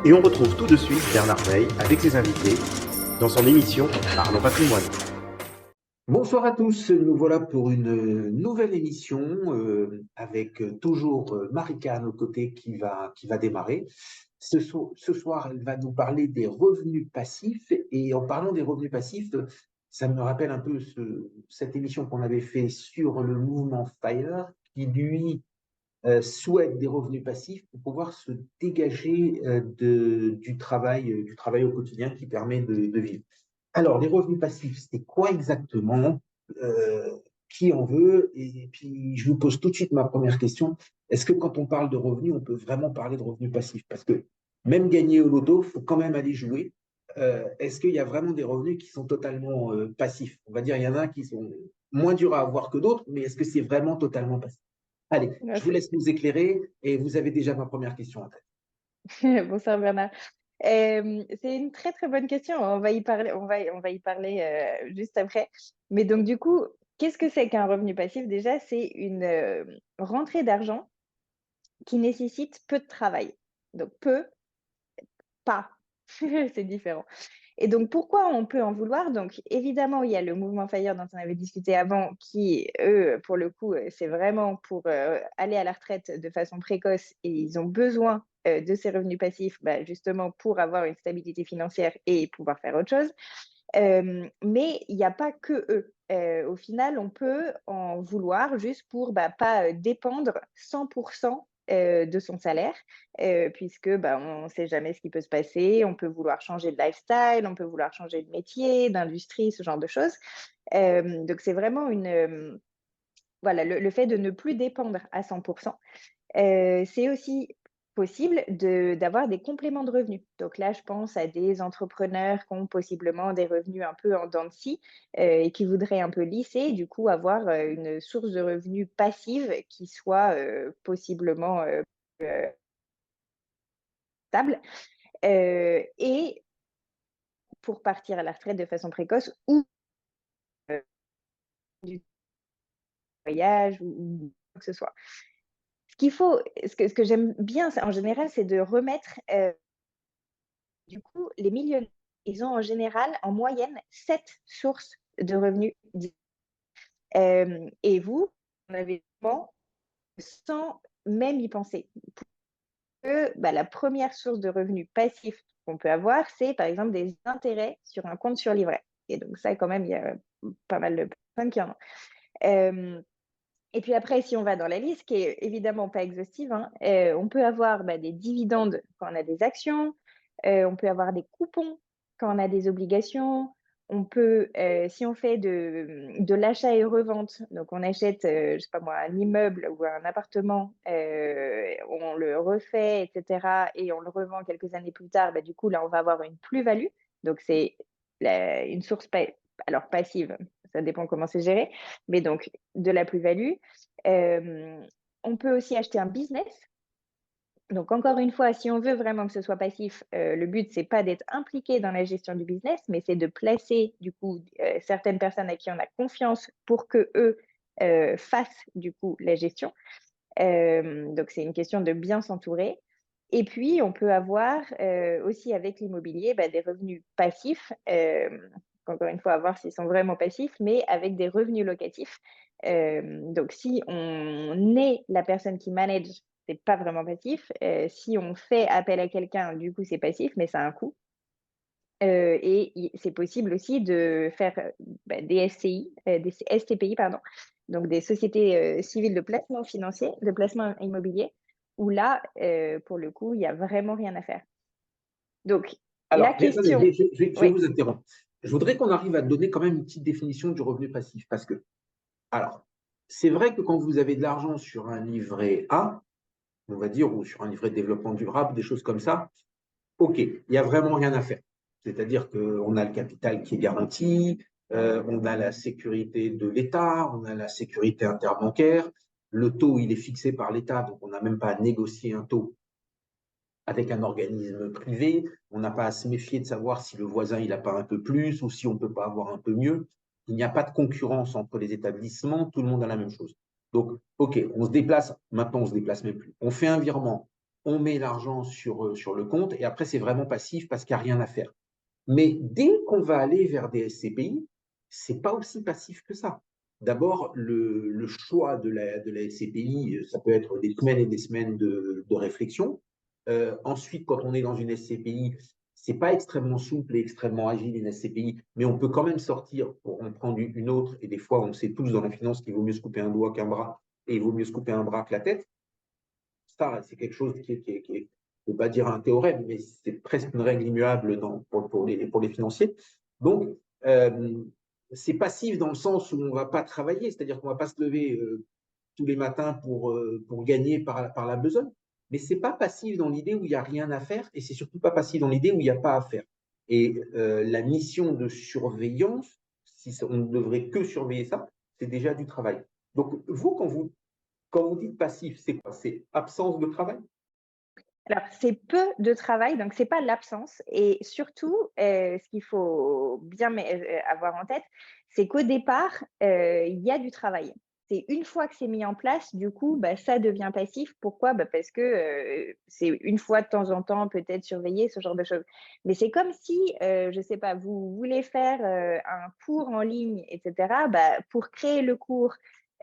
Et on retrouve tout de suite Bernard Veil avec ses invités dans son émission Parlons Patrimoine. Bonsoir à tous, nous voilà pour une nouvelle émission avec toujours Marika à nos côtés qui va démarrer. Ce soir, elle va nous parler des revenus passifs et en parlant des revenus passifs, ça me rappelle un peu cette émission qu'on avait fait sur le mouvement FIRE qui lui souhaite des revenus passifs pour pouvoir se dégager du travail au quotidien qui permet de vivre. Alors, les revenus passifs, c'est quoi exactement? Qui en veut? Et puis, je vous pose tout de suite ma première question. Est-ce que quand on parle de revenus, on peut vraiment parler de revenus passifs? Parce que même gagner au loto, il faut quand même aller jouer. Est-ce qu'il y a vraiment des revenus qui sont totalement passifs? On va dire, il y en a qui sont moins durs à avoir que d'autres, mais est-ce que c'est vraiment totalement passif? Allez, Ah, je vous laisse nous éclairer et vous avez déjà ma première question en tête. Bonsoir Bernard. C'est une très, très bonne question. On va y parler, on va y parler juste après. Mais donc du coup, qu'est-ce que c'est qu'un revenu passif? Déjà, c'est une rentrée d'argent qui nécessite peu de travail. Donc peu, pas. C'est différent. Et donc, pourquoi on peut en vouloir? Donc, évidemment, il y a le mouvement FIRE dont on avait discuté avant, qui, eux, pour le coup, c'est vraiment pour aller à la retraite de façon précoce et ils ont besoin de ces revenus passifs, bah, justement pour avoir une stabilité financière et pouvoir faire autre chose. Mais il n'y a pas que eux. Au final, on peut en vouloir juste pour bah, pas dépendre 100% de son salaire, puisque bah, on ne sait jamais ce qui peut se passer. On peut vouloir changer de lifestyle, on peut vouloir changer de métier, d'industrie, ce genre de choses. Donc, c'est vraiment voilà, le fait de ne plus dépendre à 100%. C'est aussi possible d'avoir des compléments de revenus. Donc là, je pense à des entrepreneurs qui ont possiblement des revenus un peu en dents de scie, et qui voudraient un peu lisser, du coup avoir, une source de revenus passive qui soit, possiblement, stable, et pour partir à la retraite de façon précoce ou, du voyage ou quoi que ce soit. Ce que j'aime bien, c'est en général, c'est de remettre, du coup, les millionnaires, ils ont en général, en moyenne, 7 sources de revenus et vous, en avez vraiment sans même y penser. Que, bah, la première source de revenus passifs qu'on peut avoir, c'est par exemple des intérêts sur un compte sur livret et donc ça, quand même, il y a pas mal de personnes qui en ont. Hem Et puis après, si on va dans la liste, qui est évidemment pas exhaustive, hein, on peut avoir, bah, des dividendes quand on a des actions, on peut avoir des coupons quand on a des obligations. On peut, si on fait de l'achat et revente, donc on achète, je sais pas moi, un immeuble ou un appartement, on le refait et cetera et on le revend quelques années plus tard, bah, du coup, là, on va avoir une plus-value. Donc c'est la une source alors passive, ça dépend comment c'est géré, mais donc de la plus-value. Hem, on peut aussi acheter un business. Donc encore une fois, si on veut vraiment que ce soit passif, le but c'est pas d'être impliqué dans la gestion du business, mais c'est de placer du coup, certaines personnes à qui on a confiance pour qu'eux, fassent du coup la gestion. Donc c'est une question de bien s'entourer et puis on peut avoir, aussi avec l'immobilier, bah, des revenus passifs, encore une fois à voir s'ils sont vraiment passifs, mais avec des revenus locatifs. Donc si on est la personne qui manage, c'est pas vraiment passif. Si on fait appel à quelqu'un, du coup c'est passif, mais ça a un coût. Et i c'est possible aussi de faire, bah, des SCI, des SCPI pardon, donc des sociétés, civiles de placement financier, de placement immobilier, où là, pour le coup, il y a vraiment rien à faire. Donc la Alors, mais attendez, question je vais oui, vous interrompre. Je voudrais qu'on arrive à donner quand même une petite définition du revenu passif parce que, alors, c'est vrai que quand vous avez de l'argent sur un livret A, on va dire, ou sur un livret de développement durable, des choses comme ça, OK, il n'y a vraiment rien à faire. C'est-à-dire qu'on a le capital qui est garanti, on a la sécurité de l'État, on a la sécurité interbancaire, le taux, il est fixé par l'État, donc on n'a même pas à négocier un taux avec un organisme privé, on n'a pas à se méfier de savoir si le voisin il n'a pas un peu plus ou si on ne peut pas avoir un peu mieux. Il n'y a pas de concurrence entre les établissements, tout le monde a la même chose. Donc, OK, on se déplace, maintenant on ne se déplace même plus. On fait un virement, on met l'argent sur le compte et après, c'est vraiment passif parce qu'il n'y a rien à faire. Mais dès qu'on va aller vers des SCPI, ce n'est pas aussi passif que ça. D'abord, le choix de la SCPI, ça peut être des semaines et des semaines de réflexion. Ensuite, quand on est dans une SCPI, ce n'est pas extrêmement souple et extrêmement agile une SCPI, mais on peut quand même sortir pour en prendre une autre. Et des fois, on sait tous dans la finance qu'il vaut mieux se couper un doigt qu'un bras et il vaut mieux se couper un bras que la tête. Ça, c'est quelque chose qui est, je ne veux pas dire un théorème, mais c'est presque une règle immuable pour les financiers. Donc, c'est passif dans le sens où on ne va pas travailler, c'est-à-dire qu'on ne va pas se lever tous les matins pour gagner par la besogne, mais ce n'est pas passif dans l'idée où il n'y a rien à faire et c'est surtout pas passif dans l'idée où il n'y a pas à faire. Et la mission de surveillance, si on ne devrait que surveiller ça, c'est déjà du travail. Donc, vous, quand vous dites passif, c'est quoi? C'est absence de travail? Alors, c'est peu de travail, donc c'est pas l'absence et surtout, ce qu'il faut bien avoir en tête, c'est qu'au départ, il y a du travail. C'est une fois que c'est mis en place, du coup, bah, ça devient passif. Pourquoi? Bah, parce que, c'est une fois de temps en temps, peut-être surveiller, ce genre de choses. Mais c'est comme si, je sais pas, vous voulez faire, un cours en ligne et cetera, bah, pour créer le cours,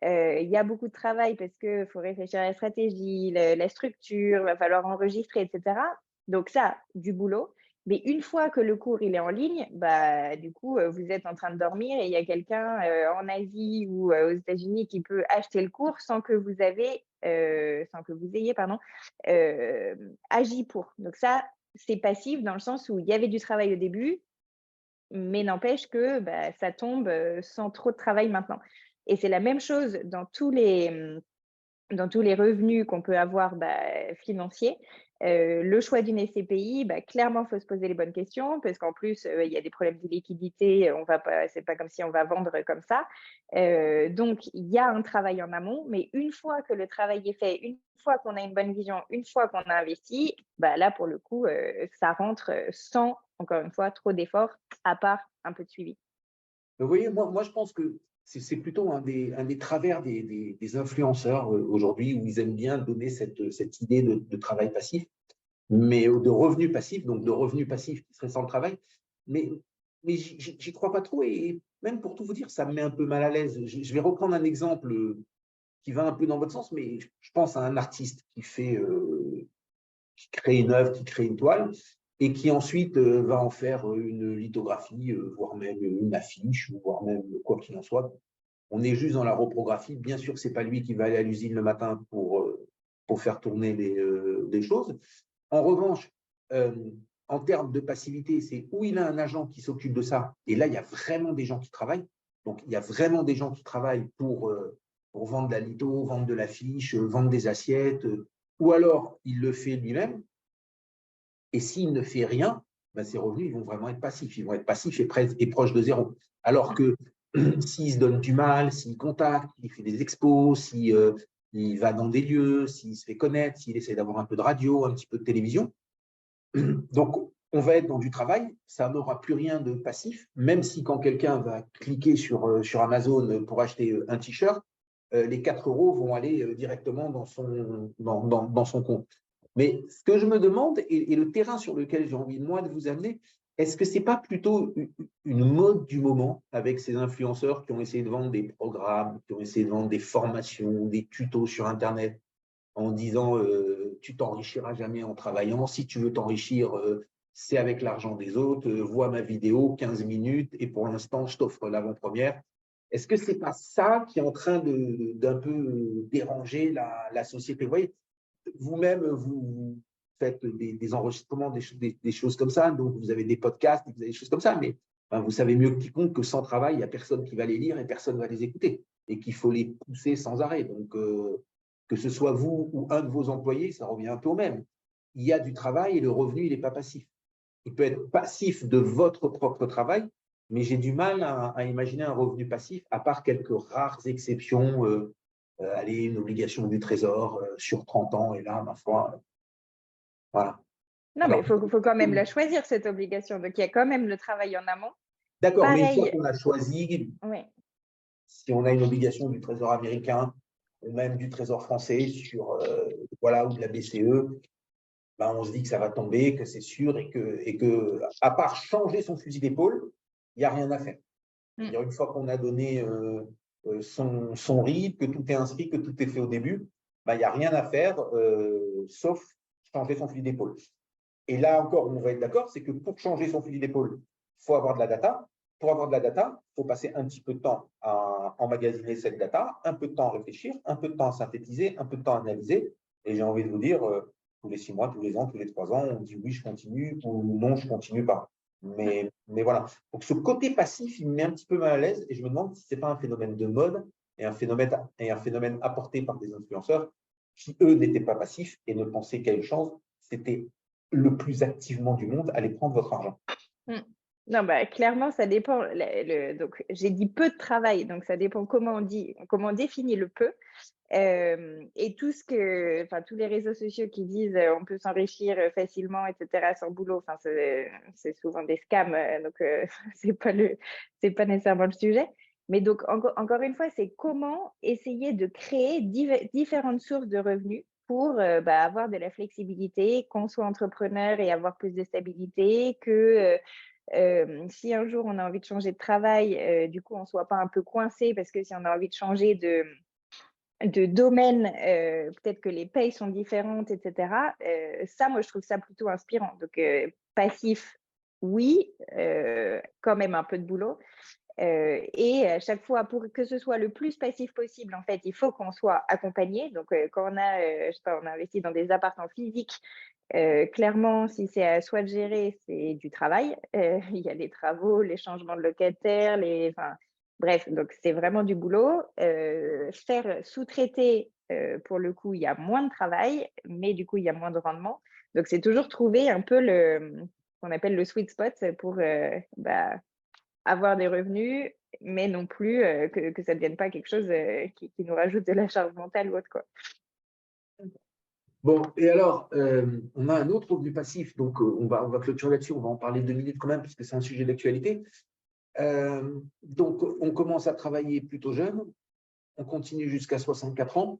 il y a beaucoup de travail parce qu'il faut réfléchir à la stratégie, la structure, il va falloir enregistrer, et cetera. Donc ça, du boulot. Mais une fois que le cours il est en ligne, bah, du coup, vous êtes en train de dormir et il y a quelqu'un, en Asie ou, aux États-Unis qui peut acheter le cours sans que vous ayez, pardon, agi pour. Donc ça, c'est passif dans le sens où il y avait du travail au début, mais n'empêche que, bah, ça tombe, sans trop de travail maintenant et c'est la même chose dans tous les revenus qu'on peut avoir, bah, financiers. Le choix d'une SCPI, bah, clairement, il faut se poser les bonnes questions parce qu'en plus, il y a des problèmes de liquidité, on va pas c'est pas comme si on va vendre comme ça. Donc il y a un travail en amont, mais une fois que le travail est fait, une fois qu'on a une bonne vision, une fois qu'on a investi, bah, là, pour le coup, ça rentre, sans, encore une fois, trop d'efforts, à part un peu de suivi. Vous voyez, moi, je pense que c'est plutôt un des travers des influenceurs aujourd'hui où ils aiment bien donner cette idée de travail passif, mais de revenus passifs, donc de revenus passifs qui seraient sans le travail. Mais, mais j'y crois pas trop et même pour tout vous dire, ça me met un peu mal à l'aise. Je vais reprendre un exemple qui va un peu dans votre sens, mais je pense à un artiste qui crée une œuvre, qui crée une toile, et qui ensuite va en faire une lithographie, voire même une affiche, voire même quoi qu'il en soit. On est juste dans la reprographie. Bien sûr, ce n'est pas lui qui va aller à l'usine le matin pour faire tourner des choses. En revanche, euh, en termes de passivité, c'est où il a un agent qui s'occupe de ça. Et là, il y a vraiment des gens qui travaillent. Donc, il y a vraiment des gens qui travaillent pour vendre de la litho, vendre de l'affiche, vendre des assiettes, ou alors il le fait lui-même. Et s'il ne fait rien, ben ses revenus ils vont vraiment être passifs. Ils vont être passifs et proches de zéro. Alors que s'il se donne du mal, s'il contacte, s'il fait des expos, s'il il va dans des lieux, s'il se fait connaître, s'il essaie d'avoir un peu de radio, un petit peu de télévision, donc on va être dans du travail, ça n'aura plus rien de passif, même si quand quelqu'un va cliquer sur Amazon pour acheter un t-shirt, les 4 euros vont aller directement dans son compte. Mais ce que je me demande, et le terrain sur lequel j'ai envie, moi, de vous amener, est-ce que ce n'est pas plutôt une mode du moment avec ces influenceurs qui ont essayé de vendre des programmes, qui ont essayé de vendre des formations, des tutos sur Internet en disant tu t'enrichiras jamais en travaillant, si tu veux t'enrichir, c'est avec l'argent des autres, vois ma vidéo, 15 minutes, et pour l'instant, je t'offre l'avant-première. Est-ce que ce n'est pas ça qui est en train d'un peu déranger la société? Vous voyez, vous-même, vous faites des enregistrements, des choses comme ça, donc vous avez des podcasts, vous avez des choses comme ça, mais enfin, vous savez mieux que quiconque que sans travail, il n'y a personne qui va les lire et personne ne va les écouter, et qu'il faut les pousser sans arrêt. Donc, que ce soit vous ou un de vos employés, ça revient un peu au même. Il y a du travail et le revenu, il n'est pas passif. Il peut être passif de votre propre travail, mais j'ai du mal à imaginer un revenu passif, à part quelques rares exceptions, allez, une obligation du Trésor sur 30 ans, et là, ma foi, voilà. Non, mais Alors, il faut quand même la choisir, cette obligation. Donc, il y a quand même le travail en amont. d'accord, mais une fois Pareil, qu'on a choisi, oui. si on a une obligation du Trésor américain ou même du Trésor français sur, voilà, ou de la BCE, ben, on se dit que ça va tomber, que c'est sûr et que, à part changer son fusil d'épaule, il n'y a rien à faire. C'est-à-dire, une fois qu'on a donné son RIB, que tout est inscrit, que tout est fait au début, ben, il n'y a rien à faire sauf changer son fusil d'épaule. Et là encore, on va être d'accord, c'est que pour changer son fusil d'épaule, il faut avoir de la data. Pour avoir de la data, il faut passer un petit peu de temps à emmagasiner cette data, un peu de temps à réfléchir, un peu de temps à synthétiser, un peu de temps à analyser. Et j'ai envie de vous dire, tous les 6 mois, tous les ans, tous les 3 ans, on dit oui, je continue ou non, je ne continue pas. Mais voilà. Donc, ce côté passif, il me met un petit peu mal à l'aise et je me demande si ce n'est pas un phénomène de mode et un phénomène apporté par des influenceurs qui, eux, n'étaient pas passifs et ne pensaient qu'à une chose, c'était le plus activement du monde, allez prendre votre argent. Non, bah, clairement, ça dépend. Donc, j'ai dit peu de travail, donc ça dépend comment on définit le peu. Et enfin, tous les réseaux sociaux qui disent on peut s'enrichir facilement, etc., sans boulot, enfin, c'est souvent des scams, donc c'est pas nécessairement le sujet. Mais donc, encore une fois, c'est comment essayer de créer différentes sources de revenus pour avoir de la flexibilité, qu'on soit entrepreneur et avoir plus de stabilité, que si un jour on a envie de changer de travail, du coup, on ne soit pas un peu coincé parce que si on a envie de changer de domaine, peut-être que les payes sont différentes, etc. Ça, moi, je trouve ça plutôt inspirant. Donc, passif, oui, quand même un peu de boulot. Et à chaque fois, pour que ce soit le plus passif possible, en fait, il faut qu'on soit accompagné. Donc, quand on a, je sais pas, on a investi dans des appartements physiques, clairement, si c'est à soi de gérer, c'est du travail. Il y a les travaux, les changements de locataires, enfin, bref, donc c'est vraiment du boulot. Faire sous-traiter, pour le coup, il y a moins de travail, mais du coup, il y a moins de rendement. Donc, c'est toujours trouver un peu qu'on appelle le sweet spot pour avoir des revenus, mais non plus que ça ne devienne pas quelque chose qui nous rajoute de la charge mentale ou autre, quoi. Bon, et alors, on a un autre revenu passif, donc on va clôturer là-dessus, on va en parler 2 minutes quand même, puisque c'est un sujet d'actualité. Donc, on commence à travailler plutôt jeune, on continue jusqu'à 64 ans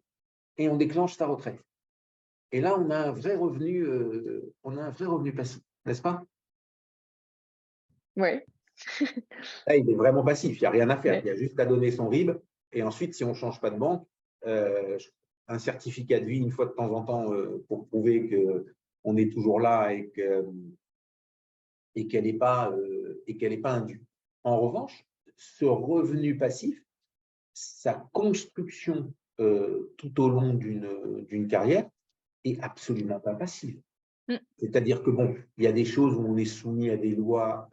et on déclenche sa retraite. Et là, on a un vrai revenu passif, n'est-ce pas? Oui. Là, il est vraiment passif, il n'y a rien à faire, Ouais. il y a juste à donner son RIB. Et ensuite, si on ne change pas de banque, un certificat de vie une fois de temps en temps pour prouver qu'on est toujours là et qu'elle n'est pas indue. En revanche, ce revenu passif, sa construction tout au long d'une carrière est absolument pas passive. C'est-à-dire que bon, il y a des choses où on est soumis à des lois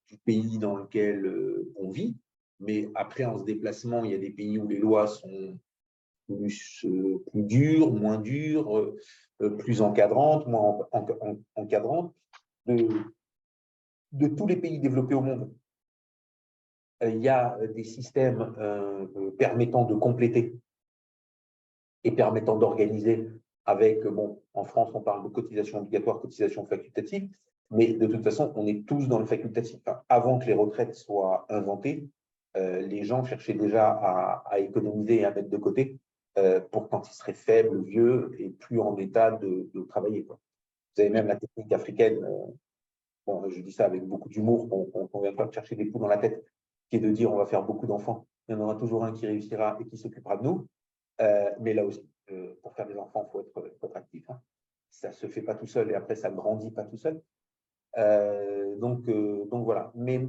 du pays dans lequel on vit, mais après en se déplacement, il y a des pays où les lois sont plus dures, moins dures, plus encadrantes, moins encadrantes. De tous les pays développés au monde, il y a des systèmes permettant de compléter et permettant d'organiser avec, bon, en France, on parle de cotisation obligatoire, cotisation facultative, mais de toute façon, on est tous dans le facultatif. Enfin, avant que les retraites soient inventées, les gens cherchaient déjà à économiser et à mettre de côté pour quand ils seraient faibles, vieux et plus en état de travailler, quoi. Vous avez même la technique africaine, bon, je dis ça avec beaucoup d'humour, qu'on ne vient pas chercher des coups dans la tête, qui est de dire on va faire beaucoup d'enfants, il y en aura toujours un qui réussira et qui s'occupera de nous. Mais là aussi, pour faire des enfants, il faut être actif. Hein. Ça ne se fait pas tout seul et après, ça ne grandit pas tout seul. Donc voilà. Mais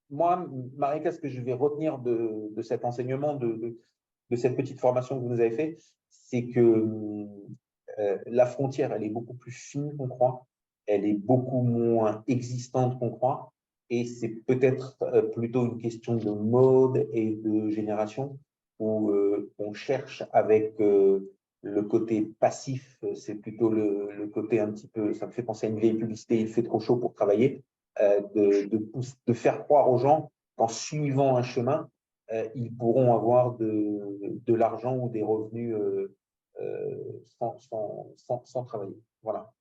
moi, Marika, ce que je vais retenir de cet enseignement, de cette petite formation que vous nous avez fait, c'est que la frontière, elle est beaucoup plus fine qu'on croit. Elle est beaucoup moins existante qu'on croit. Et c'est peut-être plutôt une question de mode et de génération où on cherche avec le côté passif, c'est plutôt le côté un petit peu, ça me fait penser à une vieille publicité, il fait trop chaud pour travailler, de faire croire aux gens qu'en suivant un chemin, ils pourront avoir de l'argent ou des revenus sans travailler. Voilà.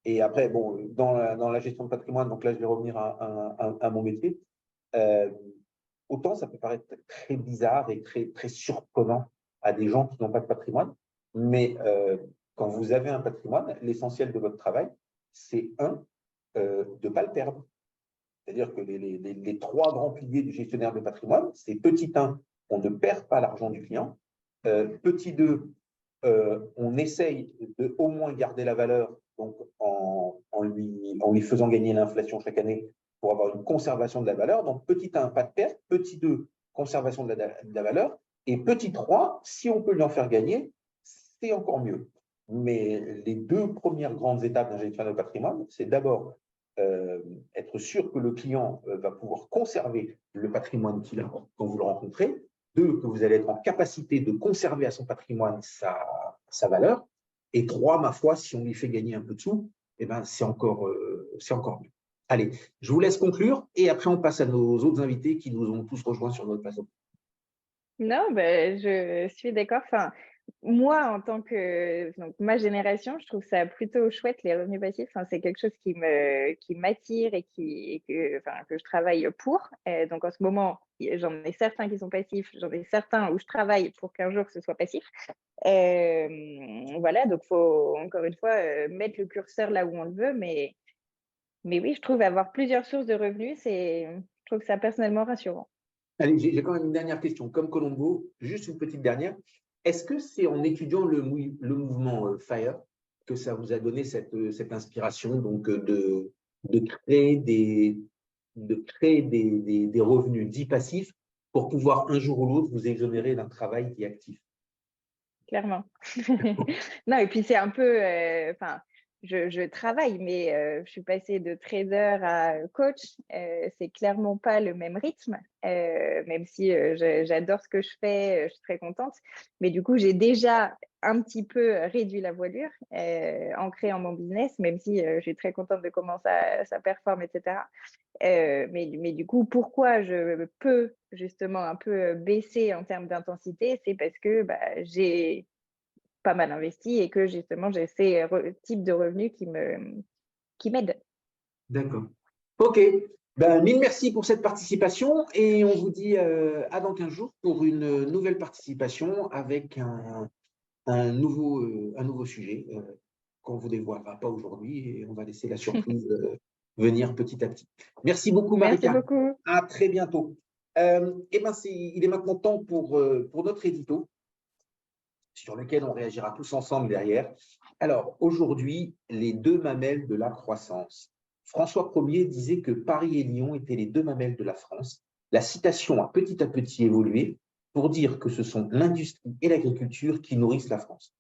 Et après, bon, dans la gestion de patrimoine, donc là, je vais revenir à mon métier. Autant ça peut paraître très bizarre et très surprenant à des gens qui n'ont pas de patrimoine, mais quand vous avez un patrimoine, l'essentiel de votre travail, c'est de ne pas le perdre. C'est-à-dire que les trois grands piliers du gestionnaire de patrimoine, c'est petit 1, on ne perd pas l'argent du client. Petit 2, on essaye de au moins garder la valeur, donc en lui faisant gagner l'inflation chaque année pour avoir une conservation de la valeur. Donc petit 1, pas de perte. Petit 2, conservation de la valeur. Et petit 3, si on peut lui en faire gagner, c'est encore mieux. Mais les deux premières grandes étapes d'un gestionnaire de patrimoine, c'est d'abord être sûr que le client va pouvoir conserver le patrimoine qu'il a quand vous le rencontrez. 2, que vous allez être en capacité de conserver à son patrimoine sa valeur. Et 3, ma foi, si on lui fait gagner un peu de sous, eh ben, c'est encore mieux. Allez, je vous laisse conclure et après on passe à nos autres invités qui nous ont tous rejoints sur notre plateau. Non, ben, je suis d'accord. Enfin, moi, en tant que donc, ma génération, je trouve ça plutôt chouette, les revenus passifs. Enfin, c'est quelque chose qui m'attire et que je travaille pour. Donc, en ce moment, j'en ai certains qui sont passifs, j'en ai certains où je travaille pour qu'un jour ce soit passif. Voilà, donc il faut, encore une fois, mettre le curseur là où on le veut. Mais oui, je trouve avoir plusieurs sources de revenus, je trouve ça personnellement rassurant. Allez, j'ai quand même une dernière question. Comme Colombo, juste une petite dernière. Est-ce que c'est en étudiant le mouvement FIRE que ça vous a donné cette inspiration donc, de créer des revenus dits passifs pour pouvoir un jour ou l'autre vous exonérer d'un travail qui est actif? Clairement. Non, et puis c'est un peu, enfin, je travaille, mais je suis passée de trader à coach. C'est clairement pas le même rythme, même si j'adore ce que je fais, je suis très contente. Mais du coup, j'ai déjà un petit peu réduit la voilure en créant mon business, même si je suis très contente de comment ça performe, etc. Mais du coup, pourquoi je peux justement un peu baisser en termes d'intensité, c'est parce que j'ai pas mal investi et que justement j'ai ces types de revenus qui m'aident. D'accord. OK. Ben, mille merci pour cette participation et on vous dit à dans 15 jours pour une nouvelle participation avec un nouveau sujet qu'on ne vous dévoilera pas aujourd'hui et on va laisser la surprise venir petit à petit. Merci beaucoup, Merci Marika. beaucoup. À très bientôt. Eh ben, il est maintenant temps pour notre édito sur lequel on réagira tous ensemble derrière. Alors, aujourd'hui, les deux mamelles de la croissance. François Ier disait que Paris et Lyon étaient les deux mamelles de la France. La citation a petit évolué pour dire que ce sont l'industrie et l'agriculture qui nourrissent la France.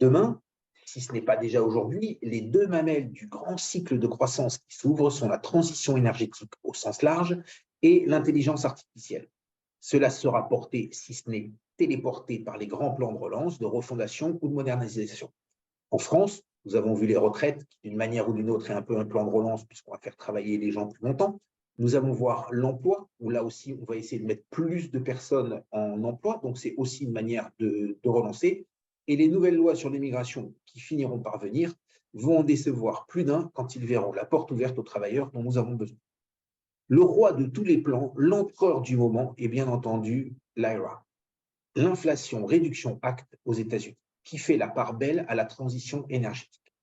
Demain, si ce n'est pas déjà aujourd'hui, les deux mamelles du grand cycle de croissance qui s'ouvrent sont la transition énergétique au sens large et l'intelligence artificielle. Cela sera porté, si ce n'est téléporté, par les grands plans de relance, de refondation ou de modernisation. En France, nous avons vu les retraites, qui d'une manière ou d'une autre est un peu un plan de relance puisqu'on va faire travailler les gens plus longtemps. Nous allons voir l'emploi, où là aussi, on va essayer de mettre plus de personnes en emploi, donc c'est aussi une manière de relancer. Et les nouvelles lois sur l'immigration qui finiront par venir vont en décevoir plus d'un quand ils verront la porte ouverte aux travailleurs dont nous avons besoin. Le roi de tous les plans, l'empereur du moment, est bien entendu l'IRA, l'Inflation Réduction Act aux États-Unis, qui fait la part belle à la transition énergétique.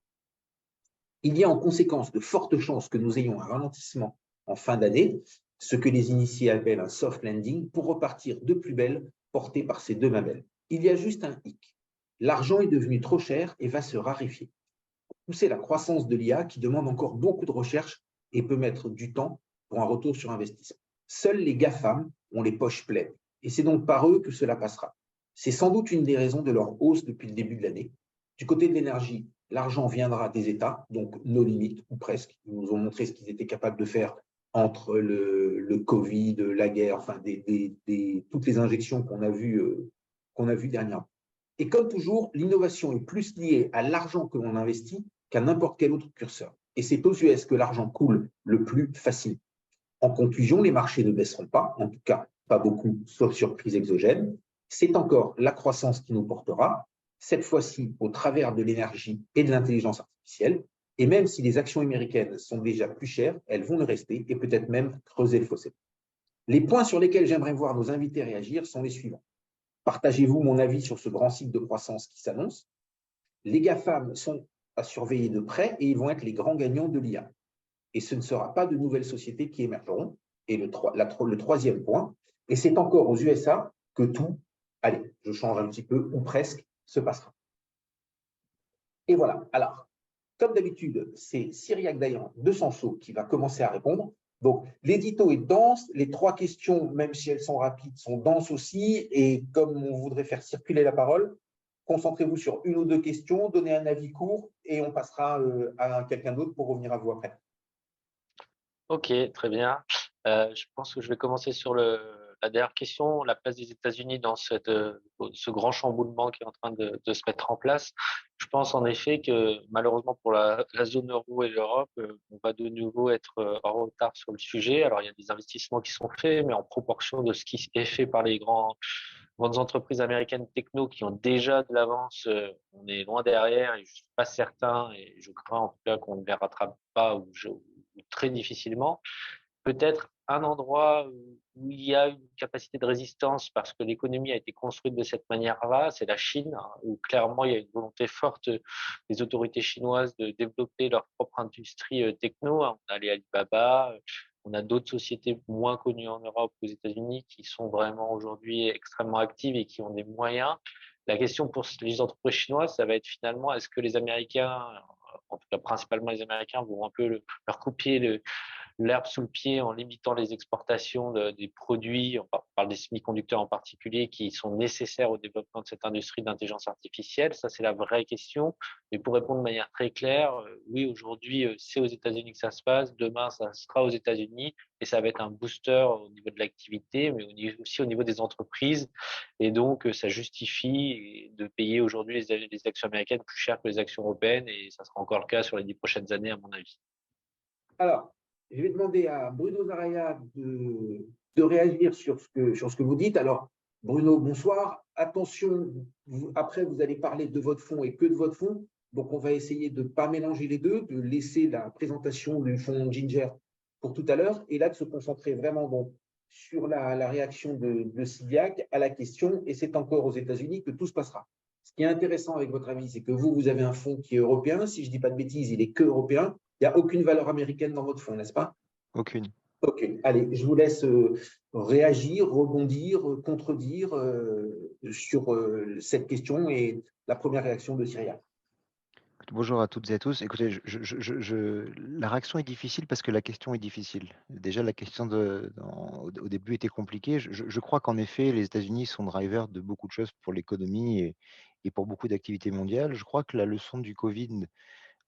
Il y a en conséquence de fortes chances que nous ayons un ralentissement en fin d'année, ce que les initiés appellent un soft landing, pour repartir de plus belle, porté par ces deux mamelles. Il y a juste un hic. L'argent est devenu trop cher et va se raréfier. Pousser la croissance de l'IA qui demande encore beaucoup de recherche et peut mettre du temps pour un retour sur investissement. Seuls les GAFAM ont les poches pleines et c'est donc par eux que cela passera. C'est sans doute une des raisons de leur hausse depuis le début de l'année. Du côté de l'énergie, l'argent viendra des États, donc nos limites, ou presque. Ils nous ont montré ce qu'ils étaient capables de faire entre le Covid, la guerre, enfin toutes les injections qu'on a vues dernièrement. Et comme toujours, l'innovation est plus liée à l'argent que l'on investit qu'à n'importe quel autre curseur. Et c'est aux US que l'argent coule le plus facilement. En conclusion, les marchés ne baisseront pas, en tout cas pas beaucoup, sauf surprise exogène. C'est encore la croissance qui nous portera, cette fois-ci au travers de l'énergie et de l'intelligence artificielle. Et même si les actions américaines sont déjà plus chères, elles vont le rester et peut-être même creuser le fossé. Les points sur lesquels j'aimerais voir nos invités réagir sont les suivants. Partagez-vous mon avis sur ce grand cycle de croissance qui s'annonce? Les GAFAM sont à surveiller de près et ils vont être les grands gagnants de l'IA. Et ce ne sera pas de nouvelles sociétés qui émergeront. Et le troisième point, et c'est encore aux USA que tout, allez, je change un petit peu, ou presque, se passera. Et voilà. Alors, comme d'habitude, c'est Cyriac Dayan de Sanso qui va commencer à répondre. Donc, l'édito est dense. Les 3 questions, même si elles sont rapides, sont denses aussi. Et comme on voudrait faire circuler la parole, concentrez-vous sur 1 ou 2 questions, donnez un avis court et on passera à quelqu'un d'autre pour revenir à vous après. Ok, très bien. Je pense que je vais commencer sur la dernière question, la place des États-Unis dans ce grand chamboulement qui est en train de se mettre en place. Je pense en effet que malheureusement pour la zone euro et l'Europe, on va de nouveau être en retard sur le sujet. Alors il y a des investissements qui sont faits, mais en proportion de ce qui est fait par les grandes entreprises américaines techno qui ont déjà de l'avance, on est loin derrière et je suis pas certain et je crains en tout cas qu'on ne les rattrape pas ou très difficilement. Peut-être un endroit où il y a une capacité de résistance parce que l'économie a été construite de cette manière-là, c'est la Chine, hein, où clairement il y a une volonté forte des autorités chinoises de développer leur propre industrie techno. On a les Alibaba, on a d'autres sociétés moins connues en Europe, aux États-Unis, qui sont vraiment aujourd'hui extrêmement actives et qui ont des moyens. La question pour les entreprises chinoises, ça va être finalement, est-ce que les Américains, en tout cas principalement les Américains, vont un peu leur couper l'herbe sous le pied en limitant les exportations des produits, on parle des semi-conducteurs en particulier, qui sont nécessaires au développement de cette industrie d'intelligence artificielle. Ça, c'est la vraie question. Mais pour répondre de manière très claire, oui, aujourd'hui, c'est aux États-Unis que ça se passe. Demain, ça sera aux États-Unis et ça va être un booster au niveau de l'activité, mais aussi au niveau des entreprises. Et donc, ça justifie de payer aujourd'hui les actions américaines plus cher que les actions européennes et ça sera encore le cas sur les 10 prochaines années, à mon avis. Alors, je vais demander à Bruno Zaraya de réagir sur ce que vous dites. Alors, Bruno, bonsoir. Attention, après, vous allez parler de votre fonds et que de votre fonds. Donc, on va essayer de ne pas mélanger les deux, de laisser la présentation du fonds Ginger pour tout à l'heure et là, de se concentrer vraiment sur la réaction de Cyriac à la question. Et c'est encore aux États-Unis que tout se passera. Ce qui est intéressant avec votre avis, c'est que vous avez un fonds qui est européen. Si je ne dis pas de bêtises, il est que européen. Il n'y a aucune valeur américaine dans votre fonds, n'est-ce pas? Aucune. Ok, allez, je vous laisse réagir, rebondir, contredire sur cette question et la première réaction de Cyriac. Bonjour à toutes et à tous. Écoutez, la réaction est difficile parce que la question est difficile. Déjà, la question au début était compliquée. Je crois qu'en effet, les États-Unis sont drivers de beaucoup de choses pour l'économie et pour beaucoup d'activités mondiales. Je crois que la leçon du Covid,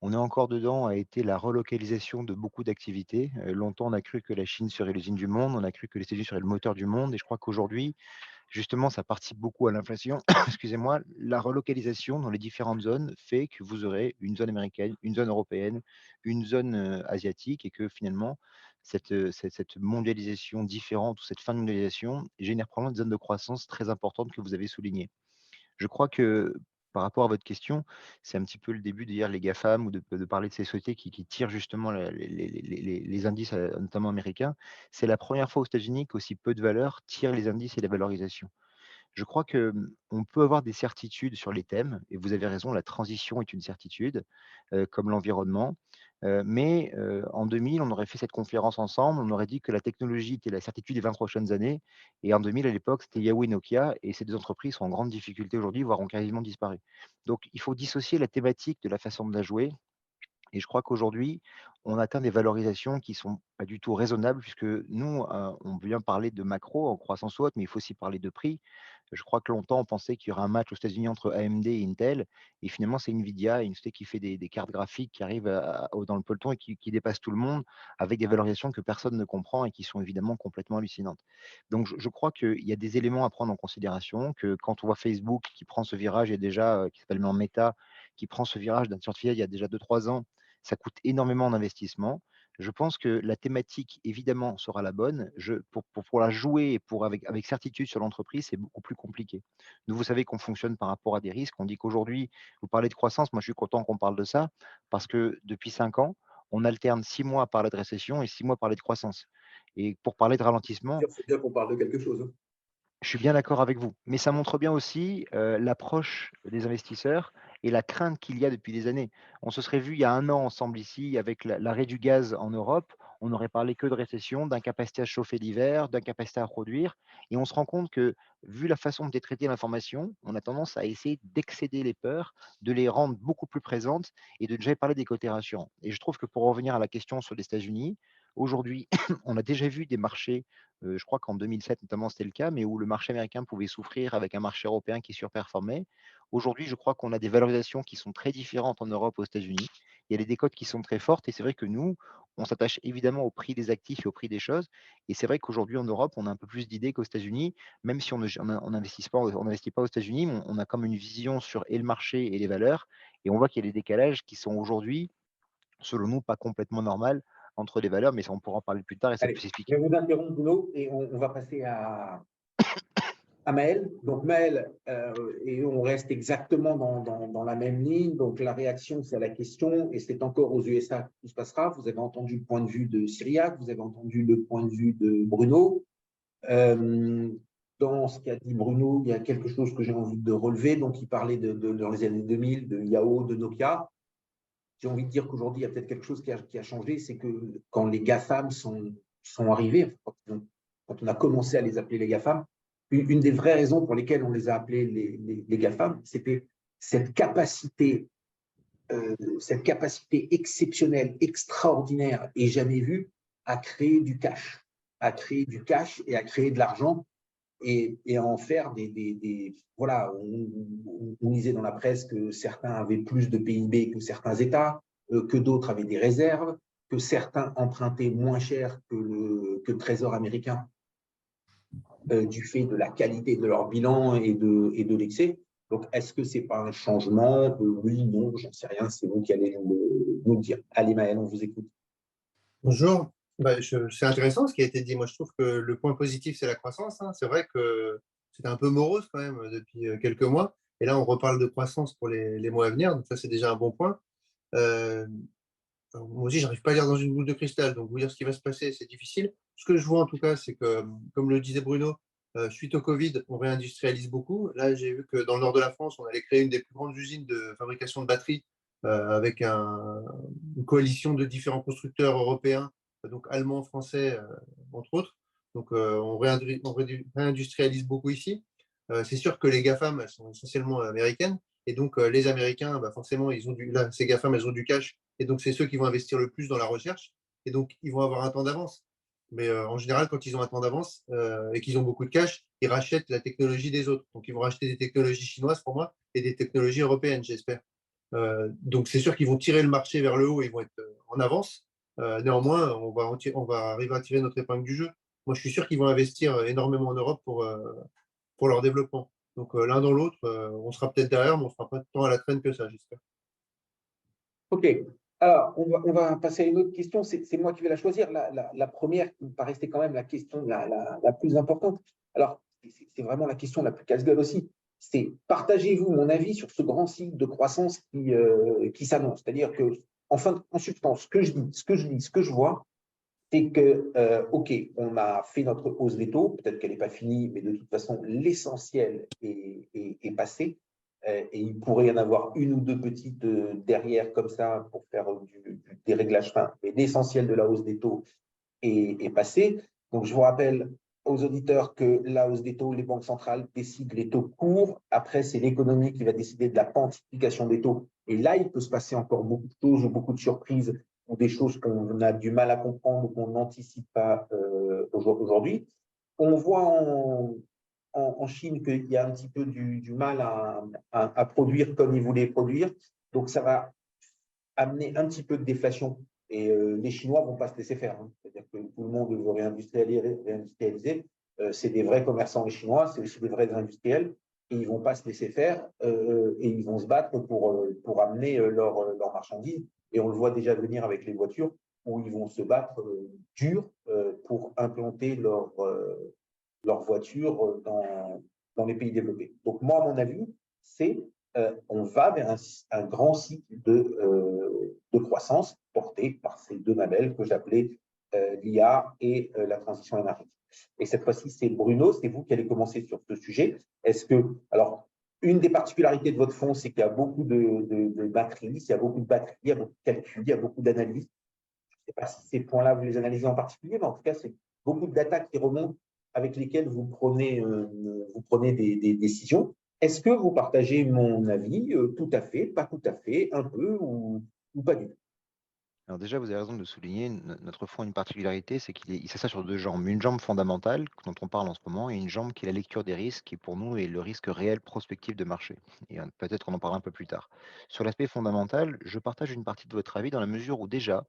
on est encore dedans, a été la relocalisation de beaucoup d'activités. Longtemps, on a cru que la Chine serait l'usine du monde, on a cru que les États-Unis seraient le moteur du monde. Et je crois qu'aujourd'hui, justement, ça participe beaucoup à l'inflation. Excusez-moi, la relocalisation dans les différentes zones fait que vous aurez une zone américaine, une zone européenne, une zone asiatique, et que finalement, cette mondialisation différente ou cette fin de mondialisation génère probablement des zones de croissance très importantes que vous avez soulignées. Je crois que par rapport à votre question, c'est un petit peu le début de dire les GAFAM ou de parler de ces sociétés qui tirent justement les indices, notamment américains. C'est la première fois aux États-Unis qu'aussi peu de valeurs tirent les indices et la valorisation. Je crois que, on peut avoir des certitudes sur les thèmes et vous avez raison, la transition est une certitude, comme l'environnement, mais en 2000, on aurait fait cette conférence ensemble, on aurait dit que la technologie était la certitude des 20 prochaines années et en 2000, à l'époque, c'était Yahoo et Nokia et ces 2 entreprises sont en grande difficulté aujourd'hui, voire ont quasiment disparu. Donc il faut dissocier la thématique de la façon de la jouer et je crois qu'aujourd'hui, on atteint des valorisations qui sont pas du tout raisonnables puisque nous, on vient parler de macro en croissance haute, mais il faut aussi parler de prix. Je crois que longtemps, on pensait qu'il y aurait un match aux États-Unis entre AMD et Intel et finalement, c'est Nvidia, une société qui fait des cartes graphiques qui arrivent dans le peloton et qui dépasse tout le monde avec des valorisations que personne ne comprend et qui sont évidemment complètement hallucinantes. Donc je crois qu'il y a des éléments à prendre en considération, que quand on voit Facebook qui prend ce virage, il y a déjà, qui s'appelle maintenant Meta, qui prend ce virage d'intelligence artificielle il y a déjà 2-3 ans, ça coûte énormément d'investissement. Je pense que la thématique, évidemment, sera la bonne. Pour la jouer et avec certitude sur l'entreprise, c'est beaucoup plus compliqué. Nous, vous savez qu'on fonctionne par rapport à des risques. On dit qu'aujourd'hui, vous parlez de croissance. Moi, je suis content qu'on parle de ça parce que depuis 5 ans, on alterne 6 mois à parler de récession et 6 mois à parler de croissance. Et pour parler de ralentissement, C'est bien qu'on parle de quelque chose. je suis bien d'accord avec vous, mais ça montre bien aussi l'approche des investisseurs et la crainte qu'il y a depuis des années. On se serait vu il y a un an ensemble ici avec l'arrêt du gaz en Europe, on n'aurait parlé que de récession, d'incapacité à chauffer l'hiver, d'incapacité à produire, et on se rend compte que, vu la façon dont est traitée l'information, on a tendance à essayer d'excéder les peurs, de les rendre beaucoup plus présentes et de ne jamais parler des côtés rassurants. Et je trouve que pour revenir à la question sur les États-Unis, aujourd'hui, on a déjà vu des marchés, je crois qu'en 2007 notamment c'était le cas, mais où le marché américain pouvait souffrir avec un marché européen qui surperformait. Aujourd'hui, je crois qu'on a des valorisations qui sont très différentes en Europe aux États-Unis. Il y a des décotes qui sont très fortes et c'est vrai que nous, on s'attache évidemment au prix des actifs et au prix des choses. Et c'est vrai qu'aujourd'hui en Europe, on a un peu plus d'idées qu'aux États-Unis, même si on n'investit pas, aux États-Unis, mais on a comme une vision sur et le marché et les valeurs. Et on voit qu'il y a des décalages qui sont aujourd'hui, selon nous, pas complètement normaux entre les valeurs, mais ça, on pourra en parler plus tard et ça peut Allez, je s'expliquer. vais vous interrompre, Bruno, et on va passer à Maël. Donc Maël, et on reste exactement dans la même ligne. Donc la réaction, c'est à la question, et c'est encore aux USA que tout se passera. Vous avez entendu le point de vue de Cyriac, vous avez entendu le point de vue de Bruno. Dans ce qu'a dit Bruno, il y a quelque chose que j'ai envie de relever. Donc il parlait dans les années 2000 de Yahoo, de Nokia. J'ai envie de dire qu'aujourd'hui, il y a peut-être quelque chose qui a changé, c'est que quand les GAFAM sont arrivés, quand on a commencé à les appeler les GAFAM, une des vraies raisons pour lesquelles on les a appelés les GAFAM, c'était cette capacité exceptionnelle, extraordinaire et jamais vue à créer du cash, et à créer de l'argent et à en faire voilà, on lisait dans la presse que certains avaient plus de PIB que certains États, que d'autres avaient des réserves, que certains empruntaient moins cher que le Trésor américain du fait de la qualité de leur bilan et de l'excès. Donc, est-ce que ce n'est pas un changement? Oui, non, j'en sais rien, c'est vous qui allez nous le dire. Allez, Maël, on vous écoute. Bonjour. C'est intéressant ce qui a été dit. Moi, je trouve que le point positif, c'est la croissance, hein. C'est vrai que c'était un peu morose quand même depuis quelques mois. Et là, on reparle de croissance pour les mois à venir. Donc ça, c'est déjà un bon point. Moi aussi, je n'arrive pas à lire dans une boule de cristal. Donc, vous dire ce qui va se passer, c'est difficile. Ce que je vois en tout cas, c'est que, comme le disait Bruno, suite au Covid, on réindustrialise beaucoup. Là, j'ai vu que dans le nord de la France, on allait créer une des plus grandes usines de fabrication de batteries avec une coalition de différents constructeurs européens, donc allemands, français, entre autres. Donc, on réindustrialise beaucoup ici. C'est sûr que les GAFAM, elles sont essentiellement américaines. Et donc, les Américains, forcément, ces GAFAM, elles ont du cash. Et donc, c'est ceux qui vont investir le plus dans la recherche. Et donc, ils vont avoir un temps d'avance. Mais en général, quand ils ont un temps d'avance et qu'ils ont beaucoup de cash, ils rachètent la technologie des autres. Donc, ils vont racheter des technologies chinoises pour moi et des technologies européennes, j'espère. Donc, c'est sûr qu'ils vont tirer le marché vers le haut et ils vont être en avance. Néanmoins, on va arriver à tirer notre épingle du jeu. Moi, je suis sûr qu'ils vont investir énormément en Europe pour leur développement. Donc, l'un dans l'autre, on sera peut-être derrière, mais on ne fera pas tant à la traîne que ça, j'espère. OK. Alors, on va passer à une autre question. C'est moi qui vais la choisir. La première qui me paraissait quand même la question la plus importante. Alors, c'est vraiment la question la plus casse-gueule aussi. C'est partagez-vous mon avis sur ce grand cycle de croissance qui s'annonce. C'est-à-dire que, en substance, ce que je vois, c'est que, OK, on a fait notre hausse des taux. Peut-être qu'elle n'est pas finie, mais de toute façon, l'essentiel est passé. Et il pourrait y en avoir une ou deux petites derrière comme ça pour faire du déréglage fin. Mais l'essentiel de la hausse des taux est passé. Donc, je vous rappelle aux auditeurs que la hausse des taux, les banques centrales décident les taux courts. Après, c'est l'économie qui va décider de la quantification des taux. Et là, il peut se passer encore beaucoup de choses, beaucoup de surprises ou des choses qu'on a du mal à comprendre ou qu'on n'anticipe pas aujourd'hui. On voit en Chine qu'il y a un petit peu du mal à produire comme ils voulaient produire. Donc, ça va amener un petit peu de déflation. Et les Chinois ne vont pas se laisser faire. C'est-à-dire que tout le monde veut réindustrialiser. C'est des vrais commerçants, les Chinois, c'est aussi des vrais industriels. Et ils ne vont pas se laisser faire et ils vont se battre pour amener leurs marchandises. Et on le voit déjà venir avec les voitures, où ils vont se battre dur pour implanter leurs voitures dans les pays développés. Donc, moi, à mon avis, on va vers un grand cycle de croissance porté par ces deux labels que j'appelais l'IA et la transition énergétique. Et cette fois-ci, c'est Bruno, c'est vous qui allez commencer sur ce sujet. Alors, Une des particularités de votre fonds, c'est qu'il y a beaucoup de batteries, il y a beaucoup de batteries, il y a beaucoup de calculs, il y a beaucoup d'analyses. Je ne sais pas si ces points-là, vous les analysez en particulier, mais en tout cas, c'est beaucoup de data qui remontent avec lesquelles vous prenez des décisions. Est-ce que vous partagez mon avis? Tout à fait, pas tout à fait, un peu ou pas du tout? Alors déjà, vous avez raison de le souligner, notre fonds a une particularité, c'est qu'il s'assoit sur deux jambes. Une jambe fondamentale, dont on parle en ce moment, et une jambe qui est la lecture des risques, qui pour nous est le risque réel prospectif de marché. Et peut-être on en parlera un peu plus tard. Sur l'aspect fondamental, je partage une partie de votre avis dans la mesure où déjà,